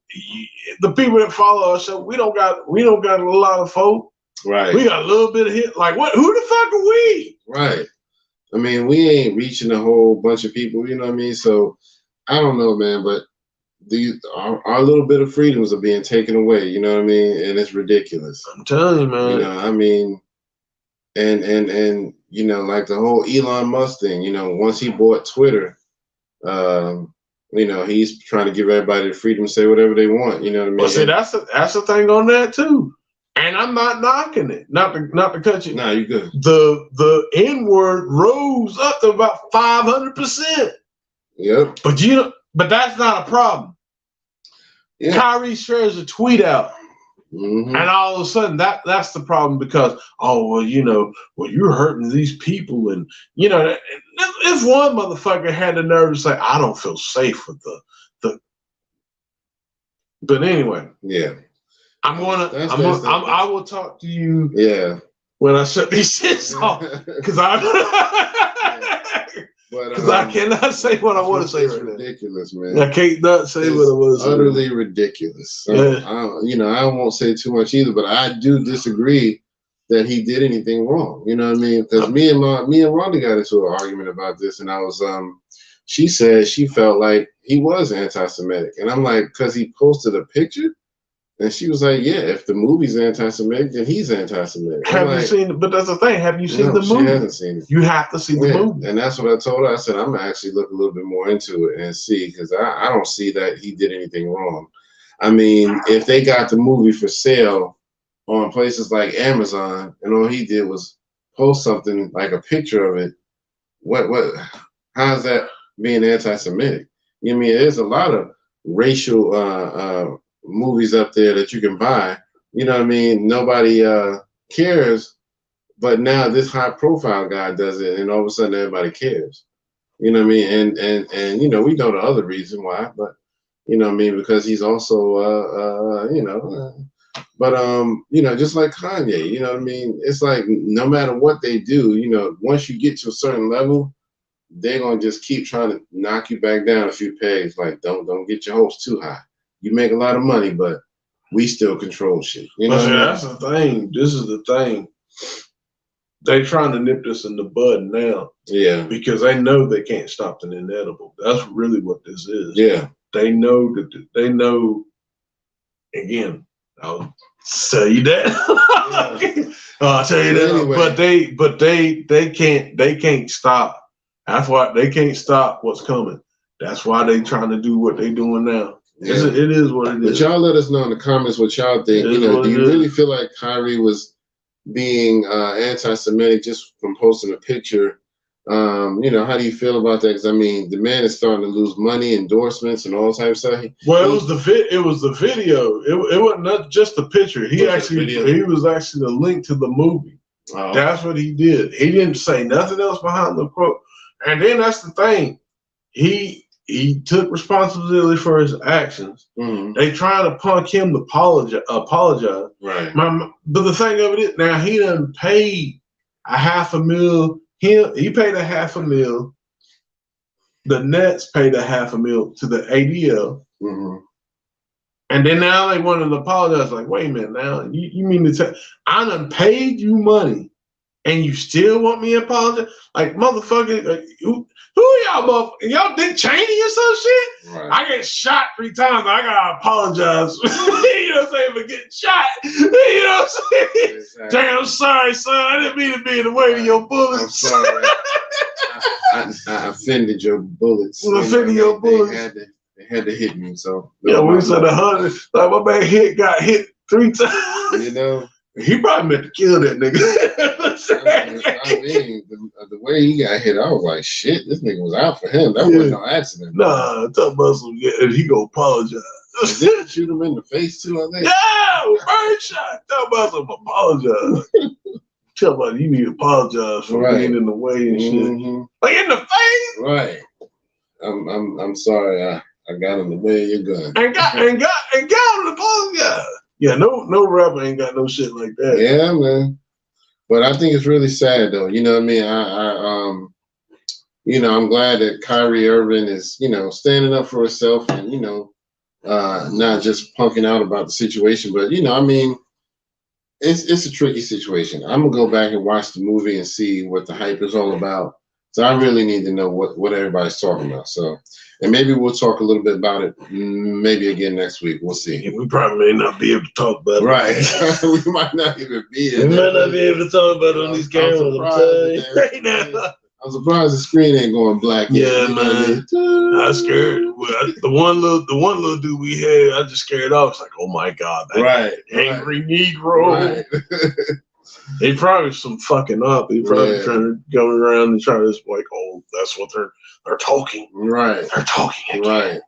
The people that follow our show, we don't got a lot of folk. Right. We got a little bit of hit. Like, what? Who the fuck are we? Right. I mean, we ain't reaching a whole bunch of people, you know what I mean? So, I don't know, man, but our little bit of freedoms are being taken away, you know what I mean? And it's ridiculous. I'm telling you, man. You know, I mean, and you know, like the whole Elon Musk thing, you know, once he bought Twitter, you know, he's trying to give everybody the freedom to say whatever they want, you know what I mean? Well, see, that's the thing on that, too. And I'm not knocking it. Not to cut you. Nah, you good. The N-word rose up to about 500%. Yep. But that's not a problem. Yeah. Kyrie shares a tweet out. And all of a sudden that's the problem, because you're hurting these people, and you know, if one motherfucker had the nerve to say, I don't feel safe with the but anyway. Yeah. I will talk to you. Yeah. When I shut these shits off, because I cannot say what I want to say right now. Ridiculous, man. I can't not say what I want to say. Utterly ridiculous. So, I won't say too much either, but I do disagree that he did anything wrong. You know what I mean? Because me and Rhonda got into an argument about this, and I was she said she felt like he was anti-Semitic, and I'm like, because he posted a picture. And she was like, yeah, if the movie's anti-Semitic, then he's anti-Semitic. Have you seen it? But that's the thing. Have you seen the movie? She hasn't seen it. You have to see the movie. And that's what I told her. I said, I'm going to actually look a little bit more into it and see, because I don't see that he did anything wrong. I mean, if they got the movie for sale on places like Amazon, and all he did was post something like a picture of it, how's that being anti-Semitic? You know what I mean? There's a lot of racial movies up there that you can buy, you know what I mean? Nobody cares, but now this high profile guy does it, and all of a sudden everybody cares, you know what I mean? And you know, we know the other reason why, but you know what I mean, because he's also you know, just like Kanye, you know what I mean? It's like no matter what they do, you know, once you get to a certain level, they're gonna just keep trying to knock you back down a few pegs. Like, don't get your hopes too high. You make a lot of money, but we still control shit. You know what I mean? That's the thing. This is the thing. They're trying to nip this in the bud now. Yeah. Because they know they can't stop the inedible. That's really what this is. Yeah. They know again, I'll tell you that. I'll tell you that. Anyway. But they can't stop. That's why they can't stop what's coming. That's why they trying to do what they doing now. Yeah. It is what it is. But y'all let us know in the comments what y'all think. You know, do you really feel like Kyrie was being anti-Semitic just from posting a picture? You know, how do you feel about that? Because I mean, the man is starting to lose money, endorsements, and all types of stuff. Well, it was the video. It wasn't not just the picture. He was actually the link to the movie. Oh. That's what he did. He didn't say nothing else behind the quote. And then that's the thing. He took responsibility for his actions. Mm-hmm. They trying to punk him to apologize. Right. But the thing of it is, now he done paid $500,000. He paid $500,000. The Nets paid $500,000 to the ADL. Mm-hmm. And then now they want to apologize. Like, wait a minute now. You mean to tell I done paid you money and you still want me to apologize? Like, motherfucker, who y'all motherfucker? Y'all Dick Cheney or some shit? Right. I get shot 3 times. I gotta apologize. You know what I'm saying? For getting shot. You know what I'm saying? Exactly. Damn, sorry, son. I didn't mean to be in the way of your bullets. I'm sorry. I offended your bullets. Offended your bullets. They had to hit me. So yeah, we said 100. Like my man got hit 3 times. You know. He probably meant to kill that nigga. I mean, the way he got hit, I was like, shit, this nigga was out for him. That wasn't no accident. Nah, talk about some, and he gonna apologize. Did you shoot him in the face too, I think? Yeah, bird shot. Talk about some apologize. Talk about you need to apologize for being in the way and shit. Like in the face? Right. I'm sorry, I got in the way of your gun. And got him to apologize. Yeah, no rapper ain't got no shit like that. Yeah, man. But I think it's really sad though. You know what I mean? I you know, I'm glad that Kyrie Irving is, you know, standing up for herself and, you know, not just punking out about the situation. But, you know, I mean, it's a tricky situation. I'm gonna go back and watch the movie and see what the hype is all about. So I really need to know what everybody's talking about. So, and maybe we'll talk a little bit about it maybe again next week. We'll see. Yeah, we probably may not be able to talk about it. Right. We might not even be We might not be able to talk about it on these cameras. Right now. I'm surprised the screen ain't going black yet. Yeah, man. I scared. Well, the one little dude we had, I just scared off. It's like, oh my God, that angry Negro. Right. They probably some fucking up. They probably trying to go around and try to just like, oh, that's what they're talking. Right. They're talking again. Right.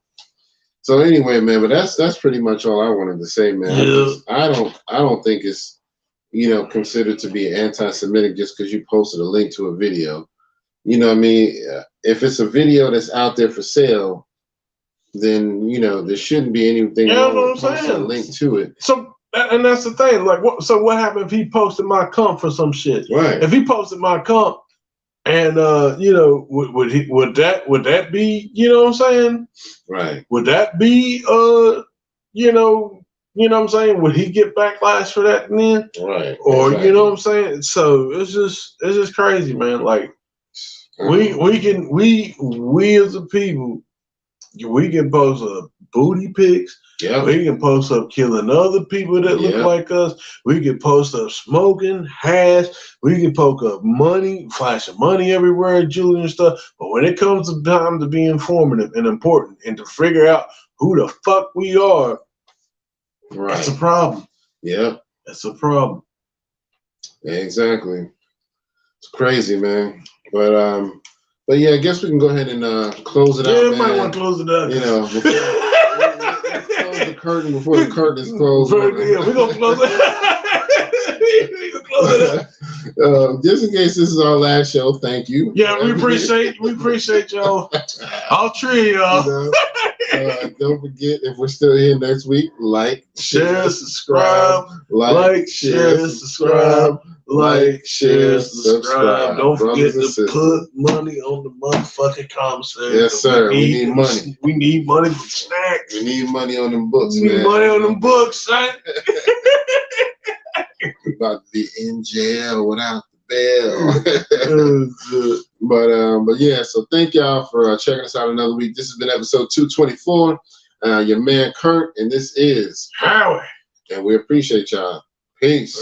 So anyway, man, but that's pretty much all I wanted to say, man. Yeah. I don't think it's, you know, considered to be anti-Semitic just because you posted a link to a video. You know what I mean? If it's a video that's out there for sale, then, you know, there shouldn't be anything wrong with posting a link to it. So, and that's the thing. Like, what happened if he posted my comp for some shit? Right. If he posted my comp, and you know, would that be, you know what I'm saying? Right. Would that be you know what I'm saying? Would he get backlash for that then? Right. Or exactly. You know what I'm saying? So it's just crazy, man. Like we as a people, we can post booty pics. Yeah. We can post up killing other people that look like us. We can post up smoking, hash. We can post up money, flashing money everywhere, jewelry and stuff. But when it comes to time to be informative and important and to figure out who the fuck we are, that's a problem. Yeah. That's a problem. Exactly. It's crazy, man. But yeah, I guess we can go ahead and close it out. Yeah, might want to close it out. You know, close the curtain before the curtain is closed. Yeah, we're gonna close it. Just in case this is our last show, thank you. Yeah, we appreciate y'all. All three of y'all. Don't forget, if we're still here next week, like, share, subscribe, like, share, subscribe, like, share, subscribe. Don't forget to put money on the motherfucking commissary. Yes, sir. We need money. We need money for snacks. We need money on them books, man. We need money on them books, son. We're about to be in jail without the bell. But yeah, so thank y'all for checking us out another week. This has been episode 224. Your man Kurt, and this is Howie. And we appreciate y'all. Peace.